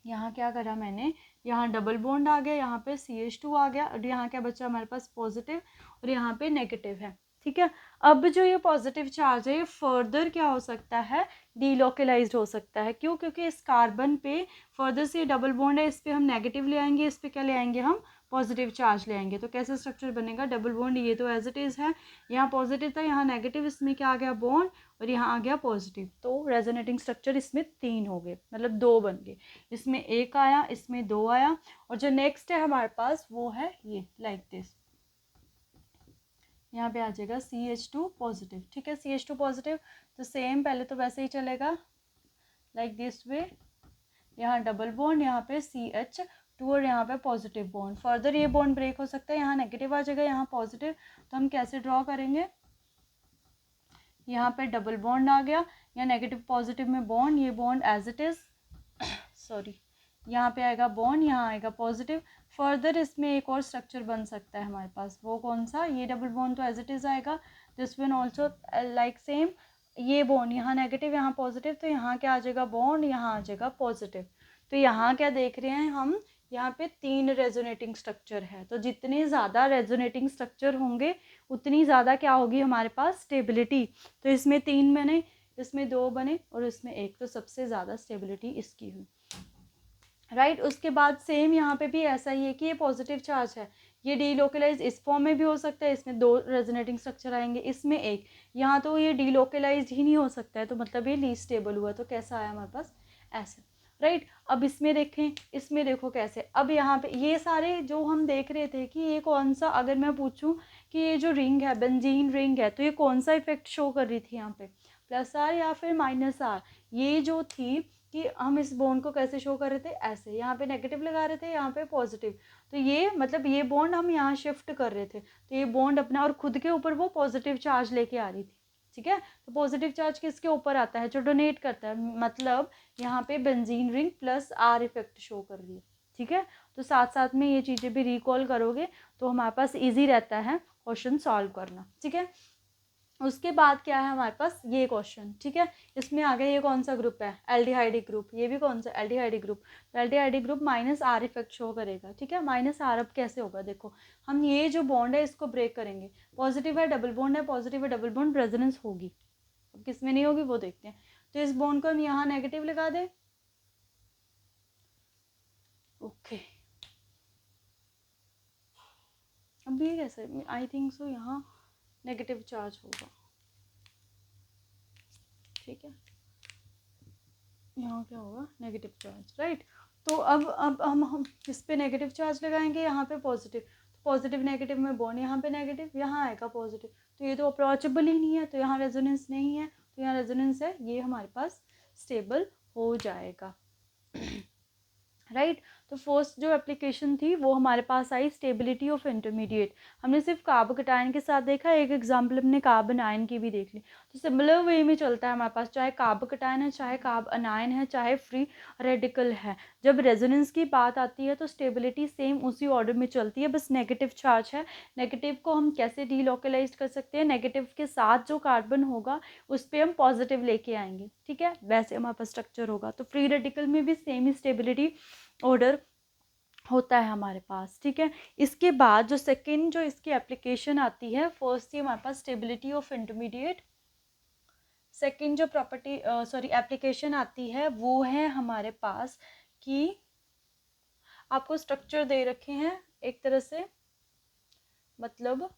यहाँ क्या करा मैंने, यहाँ डबल बॉन्ड आ गया, यहाँ पे CH2 आ गया, और यहाँ क्या बचा हमारे पास, पॉजिटिव, और यहाँ पे नेगेटिव है। ठीक है, अब जो ये पॉजिटिव चार्ज है ये फर्दर क्या हो सकता है, डीलोकलाइज्ड हो सकता है। क्यों? क्योंकि इस कार्बन पे फर्दर से डबल बॉन्ड है, इस पर हम नेगेटिव ले आएंगे, इस पर क्या ले आएंगे, हम पॉजिटिव चार्ज ले आएंगे। तो कैसे स्ट्रक्चर बनेगा, डबल बॉन्ड, ये तो एज इट इज़ है, यहाँ पॉजिटिव था, यहाँ नेगेटिव, इसमें क्या आ गया, बॉन्ड, और यहाँ आ गया पॉजिटिव। तो रेजोनेटिंग स्ट्रक्चर इसमें 3 हो गए, मतलब 2 बन गए। इसमें 1 आया, इसमें 2 आया, और जो नेक्स्ट है हमारे पास वो है ये लाइक दिस, यहाँ पे आ जाएगा CH2 पॉजिटिव। ठीक है, CH2 पॉजिटिव, तो सेम पहले तो वैसे ही चलेगा लाइक दिस वे, यहाँ डबल बॉन्ड, यहाँ पे CH2, और यहाँ पे पॉजिटिव बॉन्ड। फर्दर ये बॉन्ड ब्रेक हो सकता है, यहाँ नेगेटिव आ जाएगा, यहाँ पॉजिटिव। तो हम कैसे ड्रॉ करेंगे, यहाँ पे डबल बॉन्ड आ गया, यहाँ नेगेटिव पॉजिटिव में बॉन्ड, ये bond as it is, sorry, यहाँ पे आएगा बॉन्ड, यहाँ आएगा पॉजिटिव। फर्दर इसमें एक और स्ट्रक्चर बन सकता है हमारे पास, वो कौन सा, ये डबल बॉन्ड तो एज इट इज़ आएगा, this one also like same, ये बॉन्ड यहाँ नेगेटिव, यहाँ पॉजिटिव, तो यहाँ क्या आ जाएगा, बॉन्ड, यहाँ आ जाएगा पॉजिटिव। तो यहाँ क्या देख रहे हैं हम, यहाँ पे 3 रेजोनेटिंग स्ट्रक्चर है, तो जितने ज़्यादा रेजोनेटिंग स्ट्रक्चर होंगे उतनी ज़्यादा क्या होगी हमारे पास स्टेबिलिटी। तो इसमें 3 बने, इसमें 2 बने और इसमें 1, तो सबसे ज़्यादा स्टेबिलिटी इसकी हुई, राइट। उसके बाद सेम यहाँ पे भी ऐसा ही है कि ये पॉजिटिव चार्ज है, ये डीलोकलाइज इस फॉर्म में भी हो सकता है, इसमें 2 रेजोनेटिंग स्ट्रक्चर आएंगे, इसमें 1, यहाँ तो ये डीलोकलाइज ही नहीं हो सकता है, तो मतलब ये लीस्ट स्टेबल हुआ, तो कैसा आया हमारे पास ऐसे, राइट। अब इसमें देखें, इसमें देखो कैसे, अब यहाँ पे ये सारे जो हम देख रहे थे कि ये कौन सा, अगर मैं पूछूं कि ये जो रिंग है बेंजीन रिंग है, तो ये कौन सा इफेक्ट शो कर रही थी यहाँ पे, +R या फिर -R। ये जो थी कि हम इस बॉन्ड को कैसे शो कर रहे थे, ऐसे, यहाँ पे नेगेटिव लगा रहे थे, यहाँ पे पॉजिटिव, तो ये मतलब ये बॉन्ड हम यहाँ शिफ्ट कर रहे थे, तो ये बॉन्ड अपना और खुद के ऊपर वो पॉजिटिव चार्ज लेके आ रही थी, ठीक है। तो पॉजिटिव चार्ज किसके ऊपर आता है, जो डोनेट करता है, मतलब यहाँ पे benzene ring +R effect show कर रही है, ठीक है। तो साथ साथ में ये चीज़ें भी रिकॉल करोगे तो हमारे पास ईजी रहता है क्वेश्चन सॉल्व करना, ठीक है। उसके बाद क्या है हमारे पास ये क्वेश्चन, ठीक है। इसमें आगे ये कौन सा ग्रुप है, एल्डिहाइडिक ग्रुप, ये भी कौन सा एल्डिहाइडिक ग्रुप, तो aldehydic group -R effect show करेगा, ठीक है। -R अब कैसे होगा, देखो हम ये जो बॉन्ड है इसको ब्रेक करेंगे, पॉजिटिव है डबल बॉन्ड है, पॉजिटिव है डबल बॉन्ड, रेजोनेंस होगी, अब किस में नहीं होगी वो देखते हैं। तो इस बॉन्ड को हम यहाँ नेगेटिव लगा दें, ओके, अब ये कैसे, आई थिंक सो यहाँ नेगेटिव चार्ज होगा, ठीक है, यहाँ क्या होगा नेगेटिव चार्ज, राइट। तो अब हम इस पे नेगेटिव चार्ज लगाएंगे, यहाँ पे पॉजिटिव, तो पॉजिटिव नेगेटिव में बॉन्ड, यहाँ पे नेगेटिव, यहाँ आएगा पॉजिटिव, तो ये तो अप्रोचेबल ही नहीं है, तो यहाँ रेजोनेंस नहीं है, तो यहाँ रेजोनेंस है, ये हमारे पास स्टेबल हो जाएगा, राइट। तो फर्स्ट जो एप्लीकेशन थी वो हमारे पास आई स्टेबिलिटी ऑफ इंटरमीडिएट, हमने सिर्फ कार्बोकेटायन के साथ देखा, एक एग्जांपल हमने कार्बन आयन की भी देख ली। तो सिमिलर वे में चलता है हमारे पास, चाहे कार्बोकेटायन है, चाहे कार्बन आयन है, चाहे फ्री रेडिकल है, जब रेजोनेंस की बात आती है तो स्टेबिलिटी सेम उसी ऑर्डर में चलती है, बस नेगेटिव चार्ज है, नेगेटिव को हम कैसे डीलोकलाइज कर सकते हैं, नेगेटिव के साथ जो कार्बन होगा उस पर हम पॉजिटिव लेके आएंगे, ठीक है, वैसे हमारे पास स्ट्रक्चर होगा। तो फ्री रेडिकल में भी सेम ही स्टेबिलिटी ऑर्डर होता है हमारे पास, ठीक है। इसके बाद जो सेकंड जो इसकी एप्लीकेशन आती है, फर्स्ट थी हमारे पास स्टेबिलिटी ऑफ इंटरमीडिएट, सेकंड जो प्रॉपर्टी एप्लीकेशन आती है वो है हमारे पास कि आपको स्ट्रक्चर दे रखे हैं एक तरह से, मतलब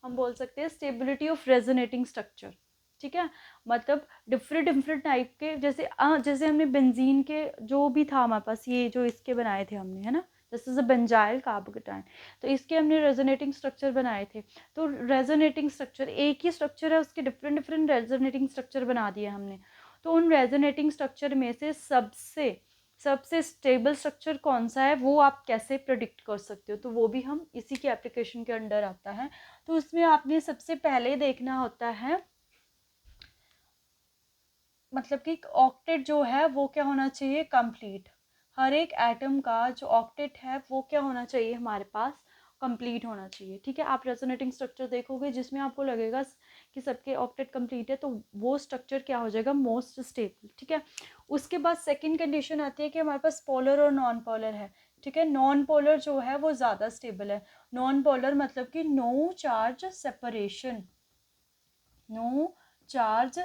हम बोल सकते हैं स्टेबिलिटी ऑफ रेजोनेटिंग स्ट्रक्चर, ठीक है, मतलब डिफरेंट टाइप के, जैसे हमने बेंजीन के जो भी था हमारे पास, ये जो इसके बनाए थे हमने, है ना, this is a benzyl carbocation, तो इसके हमने रेजोनेटिंग स्ट्रक्चर बनाए थे। तो रेजोनेटिंग स्ट्रक्चर एक ही स्ट्रक्चर है, उसके डिफरेंट रेजोनेटिंग स्ट्रक्चर बना दिए हमने, तो उन रेजोनेटिंग स्ट्रक्चर में से सबसे स्टेबल स्ट्रक्चर कौन सा है वो आप कैसे प्रेडिक्ट कर सकते हो, तो वो भी हम इसी के एप्लीकेशन के अंडर आता है। तो उसमें आपने सबसे पहले देखना होता है, मतलब कि ऑक्टेट जो है वो क्या होना चाहिए, कंप्लीट, हर एक एटम का जो ऑक्टेट है वो क्या होना चाहिए हमारे पास, कंप्लीट होना चाहिए, ठीक है। आप रेजोनेटिंग स्ट्रक्चर देखोगे जिसमें आपको लगेगा कि सबके ऑक्टेट कंप्लीट है, तो वो स्ट्रक्चर क्या हो जाएगा, मोस्ट स्टेबल, ठीक है। उसके बाद सेकंड कंडीशन आती है कि हमारे पास पोलर और नॉन पोलर है, ठीक है। नॉन पोलर जो है वो ज़्यादा स्टेबल है, नॉन पोलर मतलब कि नो चार्ज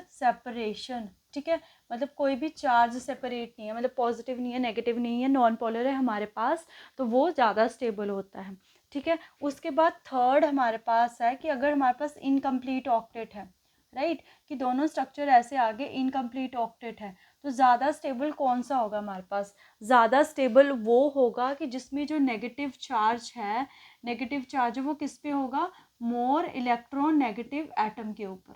सेपरेशन, ठीक है, मतलब कोई भी चार्ज सेपरेट नहीं है, मतलब पॉजिटिव नहीं है नेगेटिव नहीं है, नॉन पोलर है हमारे पास, तो वो ज़्यादा स्टेबल होता है, ठीक है। उसके बाद थर्ड हमारे पास है कि अगर हमारे पास इनकम्प्लीट ऑक्टेट है, राइट, कि दोनों स्ट्रक्चर ऐसे आगे इनकम्प्लीट ऑक्टेट है, तो ज़्यादा स्टेबल कौन सा होगा हमारे पास, ज़्यादा स्टेबल वो होगा कि जिसमें जो नेगेटिव चार्ज है वो किस पे होगा, मोर इलेक्ट्रॉन नेगेटिव एटम के ऊपर,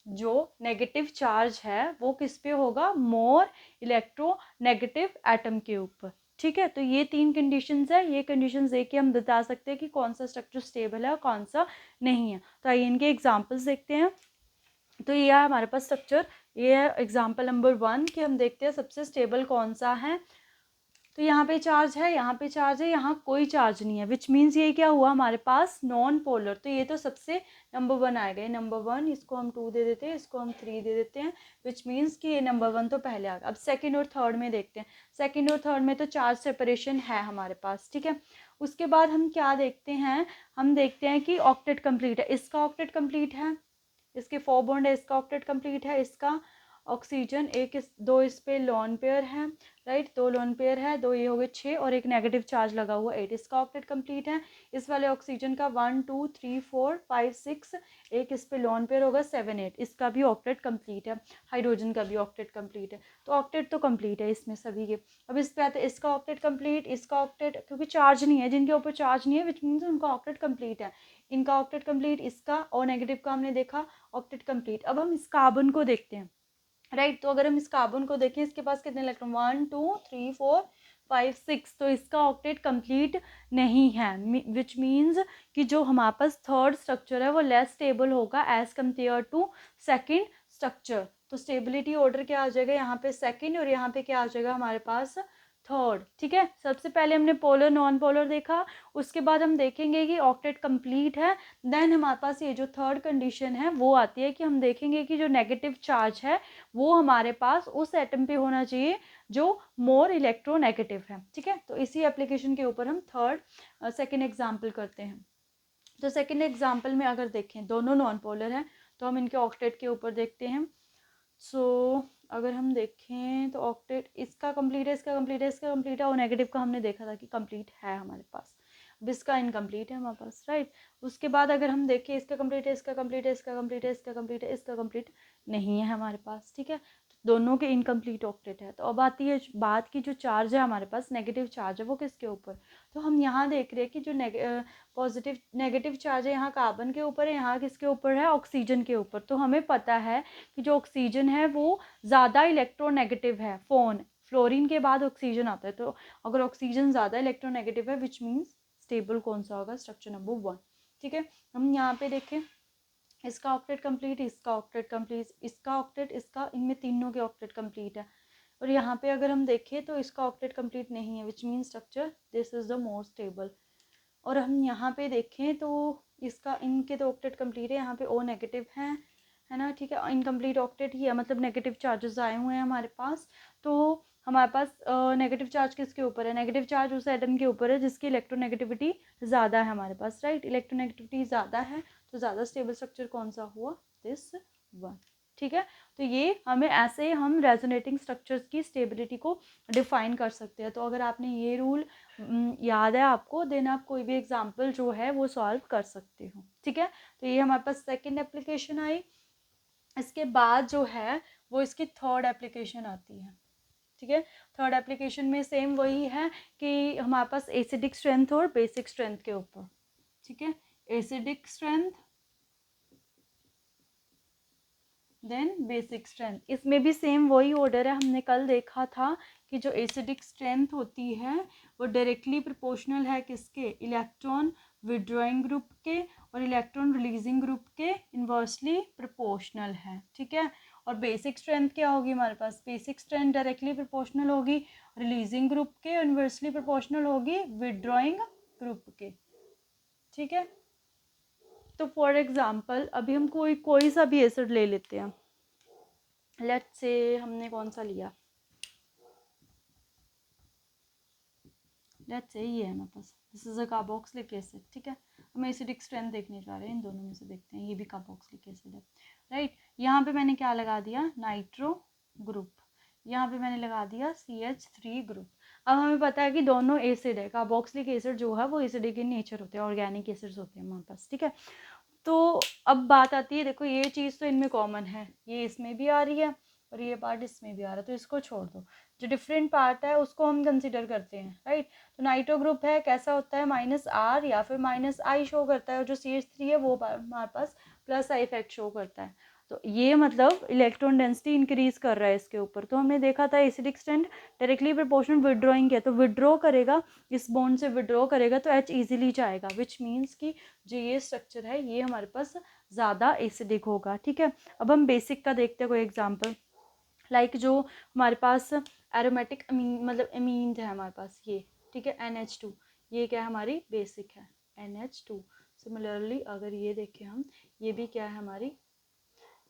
जो नेगेटिव चार्ज है वो किस पे होगा, मोर इलेक्ट्रोनेगेटिव एटम के ऊपर, ठीक है। तो ये 3 कंडीशंस है, ये कंडीशंस देख के हम बता सकते हैं कि कौन सा स्ट्रक्चर स्टेबल है और कौन सा नहीं है। तो आइए इनके एग्जांपल्स देखते हैं। तो ये है हमारे पास स्ट्रक्चर, ये है एग्जांपल नंबर 1 कि हम देखते हैं सबसे स्टेबल कौन सा है, तो यहाँ पे चार्ज है, यहाँ पे चार्ज है, यहाँ कोई चार्ज नहीं है, विच मीन्स ये क्या हुआ हमारे पास नॉन पोलर। तो ये तो सबसे नंबर 1 आएगा, ये नंबर 1, इसको हम 2 दे देते हैं, इसको हम 3 दे देते हैं, विच मीन्स कि ये नंबर 1 तो पहले आ गया। अब सेकंड और थर्ड में देखते हैं, सेकंड और थर्ड में तो चार्ज सेपरेशन है हमारे पास, ठीक है। उसके बाद हम क्या देखते हैं, हम देखते हैं कि ऑक्टेट कंप्लीट है, इसका ऑक्टेट कंप्लीट है, इसके 4 बॉन्ड है, इसका ऑक्टेट कंप्लीट है, इसका ऑक्सीजन दो इस पे लॉन पेयर है, राइट, 2 लॉन पेयर है, 2 ये हो गए 6 और एक नेगेटिव चार्ज लगा हुआ 8, इसका ऑक्टेट कंप्लीट है। इस वाले ऑक्सीजन का 1 2 3 4 5 6, एक इस पे लॉन पेयर होगा 7 8, इसका भी ऑक्टेट कंप्लीट है। हाइड्रोजन का भी ऑक्टेट कंप्लीट है, तो ऑक्टेट तो कंप्लीट है इसमें सभी के। अब इस पे आते हैं, इसका ऑक्टेट कंप्लीट, इसका ऑक्टेट, क्योंकि चार्ज नहीं है, जिनके ऊपर चार्ज नहीं है विच मीन्स उनका ऑक्टेट कंप्लीट है, इनका ऑक्टेट कंप्लीट, इसका और नेगेटिव का हमने देखा ऑक्टेट कंप्लीट। अब हम इस कार्बन को देखते हैं, राइट, तो अगर हम इस कार्बन को देखें, इसके पास कितने इलेक्ट्रॉन, 1 2 3 4 5 6, तो इसका ऑक्टेट कंप्लीट नहीं है, विच मीन्स कि जो हमारे पास थर्ड स्ट्रक्चर है वो लेस स्टेबल होगा as compare to second structure. तो स्टेबिलिटी ऑर्डर क्या आ जाएगा यहाँ पे सेकेंड, और यहाँ पे क्या आ जाएगा हमारे पास थर्ड, ठीक है। सबसे पहले हमने पोलर नॉन पोलर देखा, उसके बाद हम देखेंगे कि ऑक्टेट कंप्लीट है, देन हमारे पास ये जो थर्ड कंडीशन है वो आती है कि हम देखेंगे कि जो नेगेटिव चार्ज है वो हमारे पास उस एटम पे होना चाहिए जो मोर इलेक्ट्रोनेगेटिव है, ठीक है। तो इसी एप्लीकेशन के ऊपर हम सेकेंड एग्जाम्पल करते हैं। तो सेकेंड एग्जाम्पल में अगर देखें दोनों नॉन पोलर हैं, तो हम इनके ऑक्टेट के ऊपर देखते हैं। सो अगर हम देखें तो ऑक्टेट इसका कंप्लीट है, इसका कंप्लीट है, इसका कंप्लीट है, और नेगेटिव का हमने देखा था कि कंप्लीट है हमारे पास, अब इसका इनकम्प्लीट है हमारे पास, राइट। उसके बाद अगर हम देखें इसका कंप्लीट है, इसका कंप्लीट है, इसका कंप्लीट है, इसका कंप्लीट है, इसका कंप्लीट नहीं है हमारे पास, ठीक है। दोनों के इनकम्प्लीट ऑक्टेट है। तो अब आती है बात की जो चार्ज है हमारे पास, नेगेटिव चार्ज है वो किसके ऊपर, तो हम यहाँ देख रहे हैं कि जो पॉजिटिव नेगेटिव चार्ज है यहाँ कार्बन के ऊपर है, यहाँ किसके ऊपर है, ऑक्सीजन के ऊपर। तो हमें पता है कि जो ऑक्सीजन है वो ज़्यादा इलेक्ट्रोनेगेटिव है, फ्लोरीन के बाद ऑक्सीजन आता है, तो अगर ऑक्सीजन ज़्यादा इलेक्ट्रोनेगेटिव है विच मीन्स स्टेबल कौन सा होगा, स्ट्रक्चर नंबर 1, ठीक है। हम यहाँ पे देखें इसका ऑक्टेट कंप्लीट, इसका ऑक्टेट कंप्लीट, इसका ऑक्टेट, इसका, इनमें तीनों के ऑक्टेट कंप्लीट है। और यहाँ पे अगर हम देखें तो इसका ऑक्टेट कंप्लीट नहीं है, which mean structure this is the more stable. और हम यहाँ पे देखें तो इसका, इनके तो ऑक्टेट कंप्लीट है, यहाँ पे ओ नेगेटिव है ना, ठीक है। इनकम्प्लीट ऑक्टेट ही है, मतलब नेगेटिव चार्जेस आए हुए हैं हमारे पास। तो हमारे पास नेगेटिव चार्ज किसके ऊपर है, नेगेटिव चार्ज उस एटम के ऊपर है जिसकी इलेक्ट्रोनेगेटिविटी ज़्यादा है हमारे पास, राइट, इलेक्ट्रोनेगेटिविटी ज़्यादा है, तो ज़्यादा स्टेबल स्ट्रक्चर कौन सा हुआ, दिस 1, ठीक है। तो ये हमें ऐसे हम रेजोनेटिंग स्ट्रक्चर्स की स्टेबिलिटी को डिफाइन कर सकते हैं। तो अगर आपने ये रूल याद है आपको, देन आप कोई भी एग्जांपल जो है वो सॉल्व कर सकते हो, ठीक है। तो ये हमारे पास सेकंड एप्लीकेशन आई। इसके बाद जो है वो इसकी थर्ड एप्लीकेशन आती है, ठीक है। थर्ड एप्लीकेशन में सेम वही है कि हमारे पास एसिडिक स्ट्रेंथ और बेसिक स्ट्रेंथ के ऊपर, ठीक है, acidic strength than basic strength. इसमें भी सेम वही ऑर्डर है, हमने कल देखा था कि जो एसिडिक स्ट्रेंथ होती है वो डायरेक्टली प्रोपोर्शनल है किसके, इलेक्ट्रॉन विड्रॉइंग ग्रुप के, और इलेक्ट्रॉन रिलीजिंग ग्रुप के इन्वर्सली प्रोपोर्शनल है, ठीक है। और बेसिक स्ट्रेंथ क्या होगी हमारे पास, बेसिक स्ट्रेंथ डायरेक्टली प्रोपोर्शनल होगी रिलीजिंग ग्रुप के, इन्वर्सली प्रोपोर्शनल होगी विड्रॉइंग ग्रुप के, ठीक है। तो फॉर एग्जांपल अभी हम कोई सा भी एसिड ले लेते हैं, लेट्स से हमने कौन सा लिया, लेट्स से ये है हमारे पास, this is a carboxylic acid, ठीक है। हम एसिडिक स्ट्रेंथ देखने जा रहे हैं, इन दोनों में से देखते हैं, ये भी कार्बोक्सिलिक एसिड है, राइट। यहाँ पे मैंने क्या लगा दिया, नाइट्रो ग्रुप, यहाँ पे मैंने लगा दिया CH3 ग्रुप। अब हमें पता है कि दोनों एसिड है, कार्बोक्सिलिक एसिड जो है वो एसिडिक इन नेचर होते हैं, ऑर्गेनिक एसिड्स होते हैं हमारे पास, ठीक है। तो अब बात आती है, देखो ये चीज़ तो इनमें कॉमन है, ये इसमें भी आ रही है और ये पार्ट इसमें भी आ रहा है, तो इसको छोड़ दो, जो डिफरेंट पार्ट है उसको हम कंसिडर करते हैं, राइट। तो नाइट्रो ग्रुप है, कैसा होता है, -R या फिर -I शो करता है, और जो CH3 है वो हमारे पास +I इफेक्ट शो करता है। तो ये मतलब इलेक्ट्रॉन डेंसिटी इंक्रीज कर रहा है इसके ऊपर। तो हमने देखा था acidic strength directly proportional withdrawing है, तो विड्रॉ करेगा, इस बॉन्ड से विड्रॉ करेगा तो H इजीली जाएगा, विच मीन्स कि जो ये स्ट्रक्चर है ये हमारे पास ज़्यादा एसिडिक होगा, ठीक है। अब हम बेसिक का देखते हैं कोई एग्जाम्पल, लाइक जो हमारे पास एरोमेटिक अमीन मतलब अमीन है हमारे पास ये, ठीक है। NH2 ये क्या है हमारी बेसिक है NH2। सिमिलरली अगर ये देखें हम, ये भी क्या है हमारी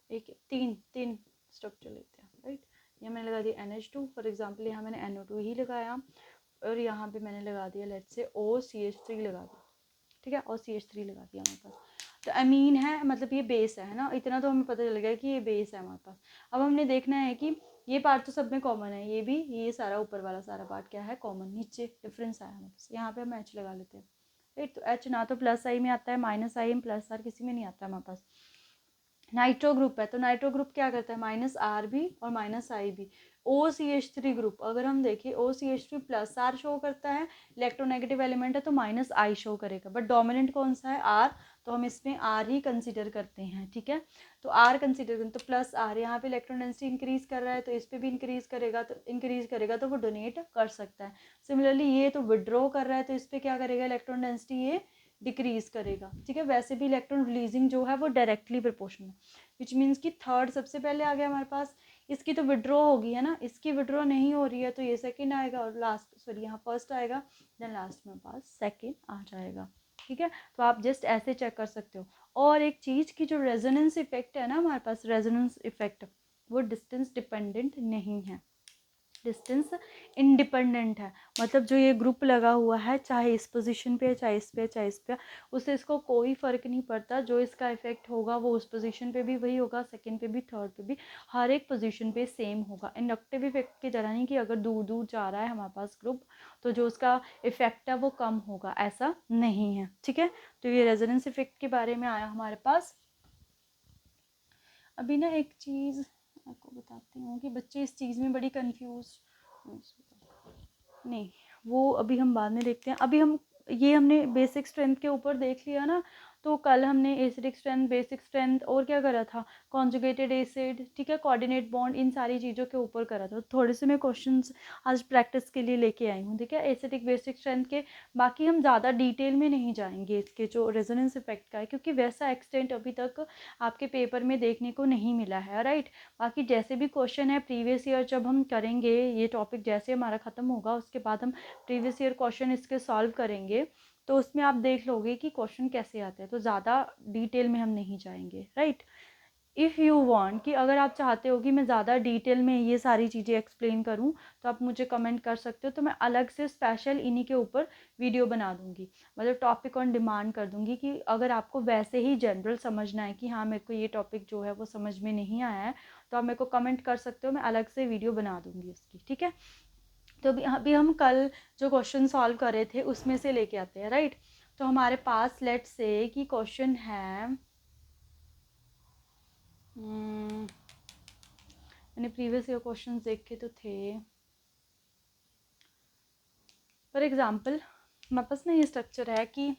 एक तीन स्ट्रक्चर लेते हैं, राइट। ये मैंने लगा दिया NH2 फॉर एग्जांपल, यहाँ मैंने NO2 ही लगाया और यहाँ पे मैंने लगा दिया लेट्स से OCH3 लगा दिया, ठीक है, OCH3 लगा दिया हमारे पास। तो अमीन है मतलब ये बेस है ना, इतना तो हमें पता चल गया कि ये बेस है हमारे पास। अब हमने देखना है कि ये पार्ट तो सब में कॉमन है, ये भी, ये सारा ऊपर वाला सारा पार्ट क्या है कॉमन, नीचे डिफरेंस आया हमारे पास। यहाँ पे हम H लगा लेते हैं, राइट। तो H ना तो प्लस आई में आता है, माइनस आई में, प्लस आर किसी में नहीं आता है हमारे पास। नाइट्रो ग्रुप है तो नाइट्रो ग्रुप क्या करता है, माइनस आर भी और माइनस आई भी। OCH3 ग्रुप अगर हम देखें, OCH3 प्लस आर शो करता है, इलेक्ट्रोनेगेटिव एलिमेंट है तो माइनस आई शो करेगा, बट डोमिनेंट कौन सा है, आर, तो हम इसमें आर ही कंसीडर करते हैं, ठीक है। तो आर कंसीडर करें तो प्लस आर, यहाँ पे इलेक्ट्रॉन डेंसिटी इंक्रीज कर रहा है तो इस पर भी इंक्रीज करेगा तो वो डोनेट कर सकता है। सिमिलरली ये तो विड्रॉ कर रहा है तो इस पर क्या करेगा, इलेक्ट्रॉन डेंसिटी ये डिक्रीज करेगा, ठीक है। वैसे भी इलेक्ट्रॉन रिलीजिंग जो है वो डायरेक्टली प्रोपोर्शनल, विच मीन्स कि थर्ड सबसे पहले आ गया हमारे पास, इसकी तो विड्रॉ होगी है ना, इसकी विड्रॉ नहीं हो रही है तो ये सेकंड आएगा और लास्ट सॉरी यहाँ फर्स्ट आएगा, देन लास्ट में पास सेकंड आ जाएगा, ठीक है। तो आप जस्ट ऐसे चेक कर सकते हो। और एक चीज़ की जो रेजोनेंस इफेक्ट है ना हमारे पास, रेजोनेंस इफेक्ट वो डिस्टेंस डिपेंडेंट नहीं है, डिस्टेंस इंडिपेंडेंट है। मतलब जो ये ग्रुप लगा हुआ है चाहे इस पोजीशन पे चाहे इस पे चाहे इस पे, उससे इसको कोई फ़र्क नहीं पड़ता, जो इसका इफेक्ट होगा वो उस पोजीशन पे भी वही होगा, सेकंड पे भी थर्ड पे भी, हर एक पोजीशन पे सेम होगा। इंडक्टिव इफेक्ट की तरह नहीं कि अगर दूर दूर जा रहा है हमारे पास ग्रुप तो जो उसका इफेक्ट है वो कम होगा, ऐसा नहीं है, ठीक है। तो ये रेजोनेंस इफेक्ट के बारे में आया हमारे पास। अभी ना एक चीज़ आपको बताती हूँ कि बच्चे इस चीज़ में बड़ी कंफ्यूज, नहीं वो अभी हम बाद में देखते हैं। अभी हम ये हमने बेसिक स्ट्रेंथ के ऊपर देख लिया ना, तो कल हमने एसिडिक स्ट्रेंथ, बेसिक स्ट्रेंथ और क्या करा था, कॉन्जुगेटेड एसिड, ठीक है, कोऑर्डिनेट बॉन्ड, इन सारी चीज़ों के ऊपर करा था। थोड़े से मैं क्वेश्चंस आज प्रैक्टिस के लिए लेके आई हूँ, ठीक है, एसिडिक बेसिक स्ट्रेंथ के। बाकी हम ज़्यादा डिटेल में नहीं जाएंगे इसके जो रेजोनेंस इफेक्ट का है, क्योंकि वैसा एक्सटेंट अभी तक आपके पेपर में देखने को नहीं मिला है, राइट। बाकी जैसे भी क्वेश्चन है प्रीवियस ईयर जब हम करेंगे ये टॉपिक, जैसे हमारा ख़त्म होगा उसके बाद हम प्रीवियस ईयर क्वेश्चन इसके सॉल्व करेंगे, तो उसमें आप देख लोगे कि क्वेश्चन कैसे आते हैं। तो ज़्यादा डिटेल में हम नहीं जाएंगे, राइट। इफ़ यू वांट कि अगर आप चाहते हो कि मैं ज़्यादा डिटेल में ये सारी चीज़ें एक्सप्लेन करूं तो आप मुझे कमेंट कर सकते हो, तो मैं अलग से स्पेशल इन्हीं के ऊपर वीडियो बना दूंगी, मतलब टॉपिक ऑन डिमांड कर दूंगी कि अगर आपको वैसे ही जनरल समझना है कि हाँ मेरे को ये टॉपिक जो है वो समझ में नहीं आया है, तो आप मेरे को कमेंट कर सकते हो, मैं अलग से वीडियो बना दूंगी उसकी, ठीक है। तो अभी हम कल जो क्वेश्चन सॉल्व कर रहे थे उसमें से लेके आते हैं, राइट। तो हमारे पास लेट्स से कि क्वेश्चन है, मैंने प्रीवियस ईयर क्वेश्चन देखे तो थे। फॉर एग्जांपल हमारे पास ना ये स्ट्रक्चर है कि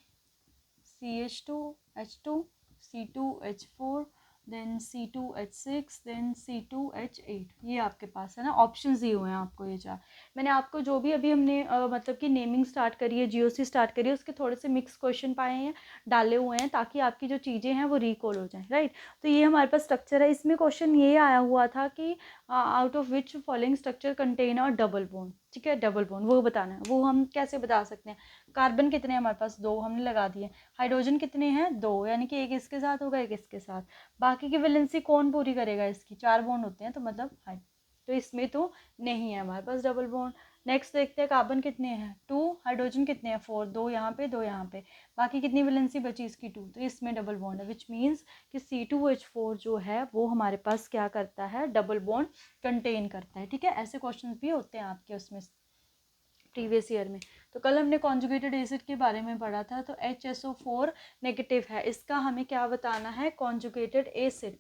CH2H2 C2H4 then C2H6 then C2H8, ये आपके पास है ना, ऑप्शंस दिए हुए हैं आपको ये चार। मैंने आपको जो भी अभी हमने मतलब कि नेमिंग स्टार्ट करी है, GOC स्टार्ट करी है, उसके थोड़े से मिक्स क्वेश्चन पाए हैं, डाले हुए हैं, ताकि आपकी जो चीज़ें हैं वो रिकॉल हो जाए, राइट। तो ये हमारे पास स्ट्रक्चर है, इसमें क्वेश्चन ये आया हुआ था कि out of which following structure contain a double bond, ठीक है, डबल बॉन्ड वो बताना है। वो हम कैसे बता सकते हैं, कार्बन कितने हैं हमारे पास, 2 हमने लगा दिए, हाइड्रोजन कितने हैं, 2, यानी कि एक इसके साथ होगा एक इसके साथ, बाकी की वैलेंसी कौन पूरी करेगा, इसकी 4 बॉन्ड होते हैं तो मतलब हाइड, तो इसमें तो नहीं है हमारे पास डबल बॉन्ड। नेक्स्ट देखते हैं कार्बन कितने हैं, 2, हाइड्रोजन कितने हैं, 4, 2 यहाँ पे 2 यहाँ पे, बाकी कितनी वैलेंसी बची इसकी 2, तो इसमें डबल बॉन्ड है, विच मीन्स कि C2H4 जो है वो हमारे पास क्या करता है, डबल बॉन्ड कंटेन करता है, ठीक है। ऐसे क्वेश्चन भी होते हैं आपके उसमें प्रीवियस ईयर में। तो कल हमने कॉन्जुगेटेड एसिड के बारे में पढ़ा था, तो HSO4 नेगेटिव है, इसका हमें क्या बताना है, कॉन्जुगेटेड एसिड,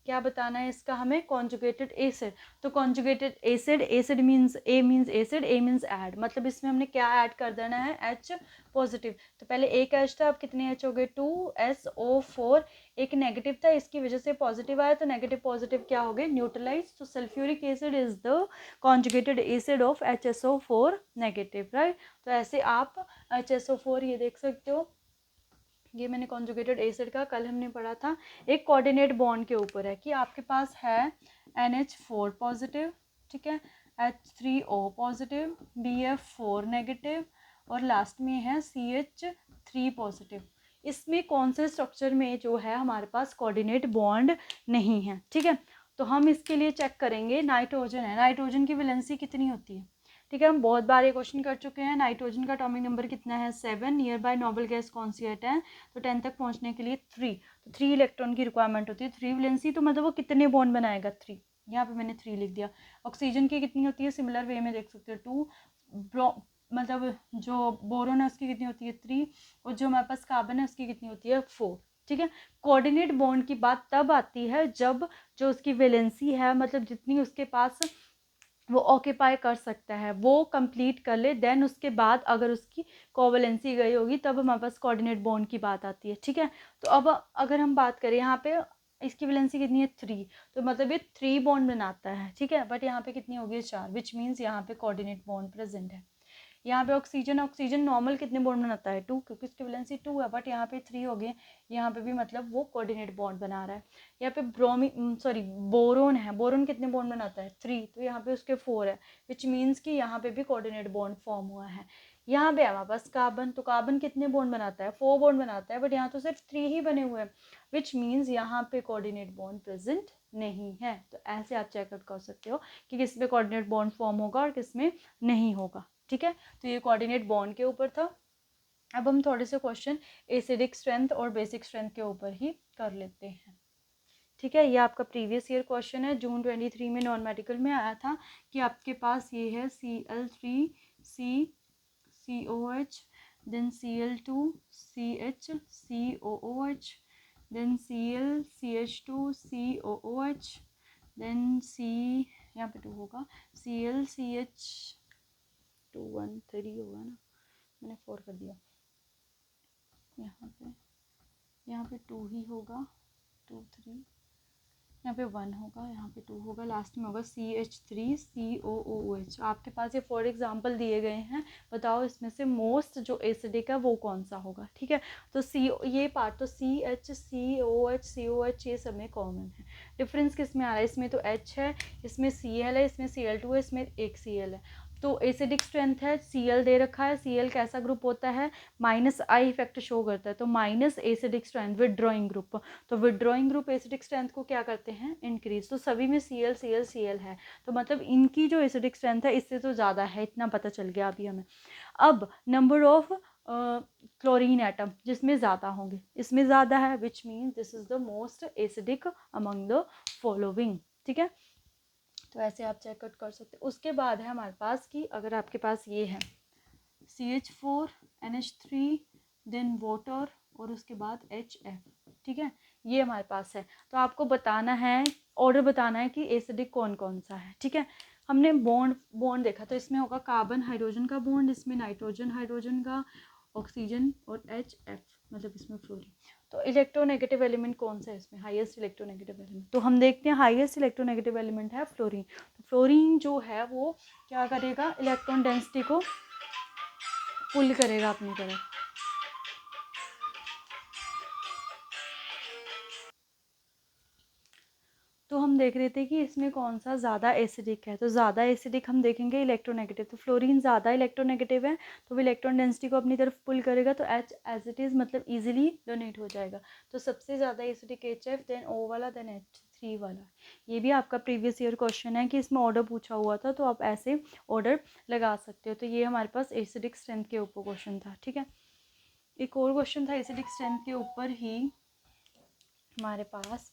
क्या बताना है इसका हमें, कॉन्जुगेटेड एसिड। तो कॉन्जुगेटेड एसिड, एसिड मीन्स ए मीन्स एसिड, ए मीन्स ऐड, मतलब इसमें हमने क्या ऐड कर देना है, H पॉजिटिव। तो पहले एक H था, अब कितने H हो गए, 2SO4, एक नेगेटिव था, इसकी वजह से पॉजिटिव आया, तो नेगेटिव पॉजिटिव क्या हो गए, न्यूट्रलाइज। तो sulphuric acid is the conjugated acid of HSO4 negative, right. तो ऐसे आप HSO4 ये देख सकते हो, ये मैंने कॉन्जुगेटेड एसिड का कल हमने पढ़ा था। एक कोऑर्डिनेट बॉन्ड के ऊपर है कि आपके पास है NH4 पॉजिटिव, ठीक है, H3O पॉजिटिव, BF4 नेगेटिव और लास्ट में है CH3 पॉजिटिव। इसमें कौन से स्ट्रक्चर में जो है हमारे पास कोऑर्डिनेट बॉन्ड नहीं है, ठीक है। तो हम इसके लिए चेक करेंगे, नाइट्रोजन है, नाइट्रोजन की वैलेंसी कितनी होती है, ठीक है। हम बहुत बार ये क्वेश्चन कर चुके हैं। नाइट्रोजन का एटॉमिक नंबर कितना है 7, नियर बाय नोबल गैस कौन सी है 10, तो 10 तक पहुंचने के लिए 3, तो 3 इलेक्ट्रॉन की रिक्वायरमेंट होती है। 3 वैलेंसी तो मतलब वो कितने बॉन्ड बनाएगा 3, यहाँ पे मैंने 3 लिख दिया। ऑक्सीजन की कितनी होती है, सिमिलर वे में देख सकते हो 2, मतलब जो बोरोन है उसकी कितनी होती है 3, और जो हमारे पास कार्बन है उसकी कितनी होती है 4, ठीक है। कोऑर्डिनेट बॉन्ड की बात तब आती है जब जो उसकी वैलेंसी है, मतलब जितनी उसके पास वो ऑक्यूपाई कर सकता है वो कंप्लीट कर ले, देन उसके बाद अगर उसकी कोवैलेंसी गई होगी तब हमारे पास कोऑर्डिनेट बॉन्ड की बात आती है, ठीक है। तो अब अगर हम बात करें यहाँ पे इसकी वैलेंसी कितनी है 3, तो मतलब ये 3 बॉन्ड बनाता है, ठीक है। बट यहाँ पे कितनी होगी 4, विच मीन्स यहाँ पे कोऑर्डिनेट बॉन्ड प्रेजेंट है। यहाँ पे ऑक्सीजन नॉर्मल कितने बॉन्ड बनाता है 2, क्योंकि इसकी वैलेंसी 2 है, बट यहाँ पे 3 हो गए, यहाँ पे भी मतलब वो कोऑर्डिनेट बॉन्ड बना रहा है। यहाँ पे बोरोन है, बोरोन कितने बॉन्ड बनाता है 3, तो यहाँ पे उसके 4 है, विच मीन्स कि यहाँ पे भी कोऑर्डिनेट बॉन्ड फॉर्म हुआ है। यहाँ पे हमारे पास कार्बन, तो कार्बन कितने बॉन्ड बनाता है 4 बॉन्ड बनाता है, बट यहाँ तो सिर्फ 3 ही बने हुए हैं, विच मीन्स यहाँ पे कोऑर्डिनेट बॉन्ड प्रेजेंट नहीं है। तो ऐसे आप चेकआउट कर सकते हो कि किस में कोऑर्डिनेट बॉन्ड फॉर्म होगा और किस में नहीं होगा, ठीक है। तो ये कोऑर्डिनेट बॉन्ड के ऊपर था। अब हम थोड़े से क्वेश्चन एसिडिक स्ट्रेंथ और बेसिक स्ट्रेंथ के ऊपर ही कर लेते हैं, ठीक है। ये आपका प्रीवियस ईयर क्वेश्चन है, जून 23 में नॉन मेडिकल में आया था कि आपके पास ये है Cl3CCOH, then Cl2CH COOH, then ClCH2COOH, then यहाँ पे 2 होगा, ClCH2 1 3 होगा ना, मैंने 4 कर दिया, यहाँ पे 2 ही होगा, 2 3, यहाँ पे 1 होगा, यहाँ पे 2 होगा, लास्ट में होगा CH3COOH। आपके पास ये 4 एग्जाम्पल दिए गए हैं, बताओ इसमें से मोस्ट जो एसिडिक है वो कौन सा होगा, ठीक है। तो ये पार्ट तो CH COH COH ये सब में कॉमन है। डिफरेंस किस में आ रहा है, इसमें तो H है, इसमें Cl है, इसमें Cl2 है, इसमें एक Cl है। तो एसिडिक स्ट्रेंथ है, Cl दे रखा है, Cl कैसा ग्रुप होता है, -I इफेक्ट शो करता है, तो minus acidic strength withdrawing group, तो विदड्रॉइंग ग्रुप एसिडिक स्ट्रेंथ को क्या करते हैं इंक्रीज, तो सभी में Cl Cl Cl है, तो मतलब इनकी जो एसिडिक स्ट्रेंथ है इससे तो ज़्यादा है, इतना पता चल गया अभी हमें। अब नंबर ऑफ क्लोरीन एटम जिसमें ज़्यादा होंगे, इसमें ज़्यादा है, which mean this is the most acidic among the following, ठीक है। तो ऐसे आप चेकआउट कर सकते हैं। उसके बाद है हमारे पास कि अगर आपके पास ये है CH4 NH3 देन वाटर और उसके बाद HF, ठीक है, ये हमारे पास है। तो आपको बताना है, ऑर्डर बताना है कि एसिडिक कौन कौन सा है, ठीक है। हमने बॉन्ड देखा, तो इसमें होगा कार्बन हाइड्रोजन का बॉन्ड, इसमें नाइट्रोजन हाइड्रोजन का, ऑक्सीजन और HF, मतलब इसमें फ्लोरीन। तो इलेक्ट्रोनेगेटिव एलिमेंट कौन सा है इसमें, हाईएस्ट इलेक्ट्रोनेगेटिव एलिमेंट, तो हम देखते हैं हाईएस्ट इलेक्ट्रोनेगेटिव एलिमेंट है फ्लोरीन। तो फ्लोरीन जो है वो क्या करेगा, इलेक्ट्रॉन डेंसिटी को पुल करेगा अपनी तरफ। तो हम देख रहे थे कि इसमें कौन सा ज़्यादा एसिडिक है, तो ज़्यादा एसिडिक हम देखेंगे इलेक्ट्रोनेगेटिव, तो फ्लोरीन ज़्यादा इलेक्ट्रोनेगेटिव है, तो वो इलेक्ट्रॉन डेंसिटी को अपनी तरफ पुल करेगा, तो H एज इट इज़ मतलब इजीली डोनेट हो जाएगा। तो सबसे ज़्यादा एसिडिक HF, देन O वाला, देन H3 वाला। ये भी आपका प्रीवियस ईयर क्वेश्चन है कि इसमें ऑर्डर पूछा हुआ था, तो आप ऐसे ऑर्डर लगा सकते हो। तो ये हमारे पास एसिडिक स्ट्रेंथ के ऊपर क्वेश्चन था, ठीक है। एक और क्वेश्चन था एसिडिक स्ट्रेंथ के ऊपर ही हमारे पास,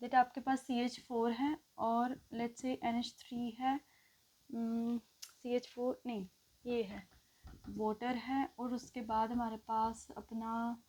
दैट आपके पास CH4 है और लेट्स से NH3 है, CH4 नहीं, ये है वाटर है, और उसके बाद हमारे पास अपना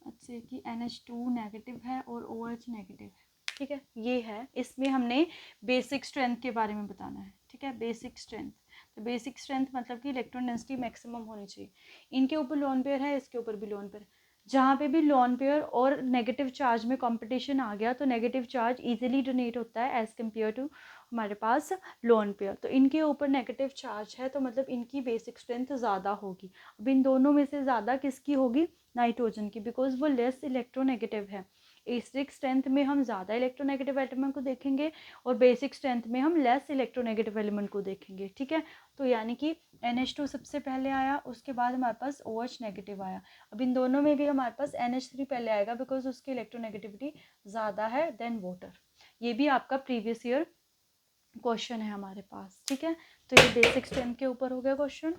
अच्छे कि NH2 नेगेटिव है और OH नेगेटिव है, ठीक है। ये है, इसमें हमने बेसिक स्ट्रेंथ के बारे में बताना है, ठीक है। बेसिक स्ट्रेंथ, तो बेसिक स्ट्रेंथ मतलब कि इलेक्ट्रॉन डेंसिटी मैक्सिमम होनी चाहिए। इनके ऊपर लोन पेयर है, इसके ऊपर भी लोन पेयर, जहाँ पे भी लोन पेयर और नेगेटिव चार्ज में कंपटीशन आ गया तो नेगेटिव चार्ज इजीली डोनेट होता है एज कम्पेयर टू हमारे पास लोन पेयर। तो इनके ऊपर नेगेटिव चार्ज है, तो मतलब इनकी बेसिक स्ट्रेंथ ज़्यादा होगी। अब इन दोनों में से ज़्यादा किसकी होगी, नाइट्रोजन की, बिकॉज वो लेस इलेक्ट्रोनेगेटिव है। एसिडिक स्ट्रेंथ में हम ज़्यादा इलेक्ट्रोनेगेटिव एलिमेंट को देखेंगे और बेसिक स्ट्रेंथ में हम लेस इलेक्ट्रोनेगेटिव एलिमेंट को देखेंगे, ठीक है। तो यानी कि NH2 सबसे पहले आया, उसके बाद हमारे पास OH नेगेटिव आया। अब इन दोनों में भी हमारे पास NH3 पहले आएगा बिकॉज उसकी इलेक्ट्रोनेगेटिविटी ज़्यादा है देन वाटर। ये भी आपका प्रीवियस ईयर क्वेश्चन है हमारे पास, ठीक है। तो ये बेसिक स्ट्रेंथ के ऊपर हो गया क्वेश्चन।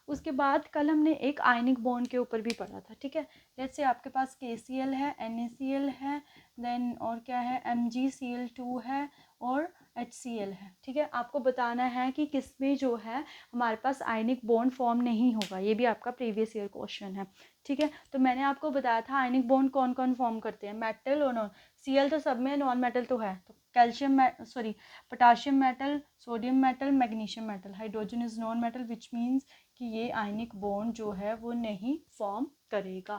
उसके बाद कल हमने एक आयनिक बॉन्ड के ऊपर भी पढ़ा था, ठीक है। जैसे आपके पास KCl है, NaCl है, देन और क्या है, MgCl2 है और HCl है, ठीक है। आपको बताना है कि किसमें जो है हमारे पास आयनिक बॉन्ड फॉर्म नहीं होगा, ये भी आपका प्रीवियस ईयर क्वेश्चन है, ठीक है। तो मैंने आपको बताया था आयनिक बॉन्ड कौन कौन फॉर्म करते हैं, मेटल और नॉन। Cl तो सब में, नॉन मेटल तो है, तो calcium potassium metal, sodium metal, magnesium metal. Hydrogen is non metal which means कि ये आयनिक बॉन्ड जो है वो नहीं फॉर्म करेगा,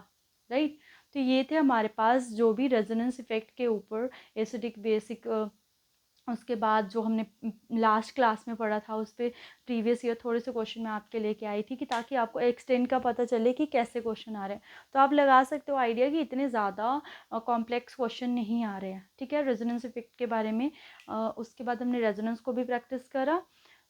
राइट। तो ये थे हमारे पास जो भी रेजोनेंस इफेक्ट के ऊपर एसिडिक बेसिक। उसके बाद जो हमने लास्ट क्लास में पढ़ा था उस पर प्रीवियस ईयर थोड़े से क्वेश्चन मैं आपके लेके आई थी कि ताकि आपको एक्सटेंड का पता चले कि कैसे क्वेश्चन आ रहे हैं। तो आप लगा सकते हो आइडिया कि इतने ज़्यादा कॉम्प्लेक्स क्वेश्चन नहीं आ रहे हैं, ठीक है, रेजोनेंस इफेक्ट के बारे में। उसके बाद हमने रेजोनेंस को भी प्रैक्टिस करा।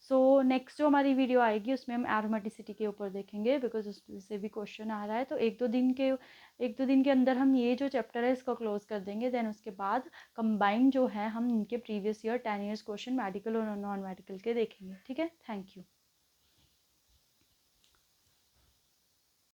सो नेक्स्ट जो हमारी वीडियो आएगी उसमें हम एरोमेटिसिटी के ऊपर देखेंगे बिकॉज उससे भी क्वेश्चन आ रहा है। तो एक दो दिन के अंदर हम ये जो चैप्टर है इसको क्लोज कर देंगे। देन उसके बाद कंबाइन जो है हम इनके previous year 10 years question medical और नॉन मेडिकल के देखेंगे, ठीक है। Thank you.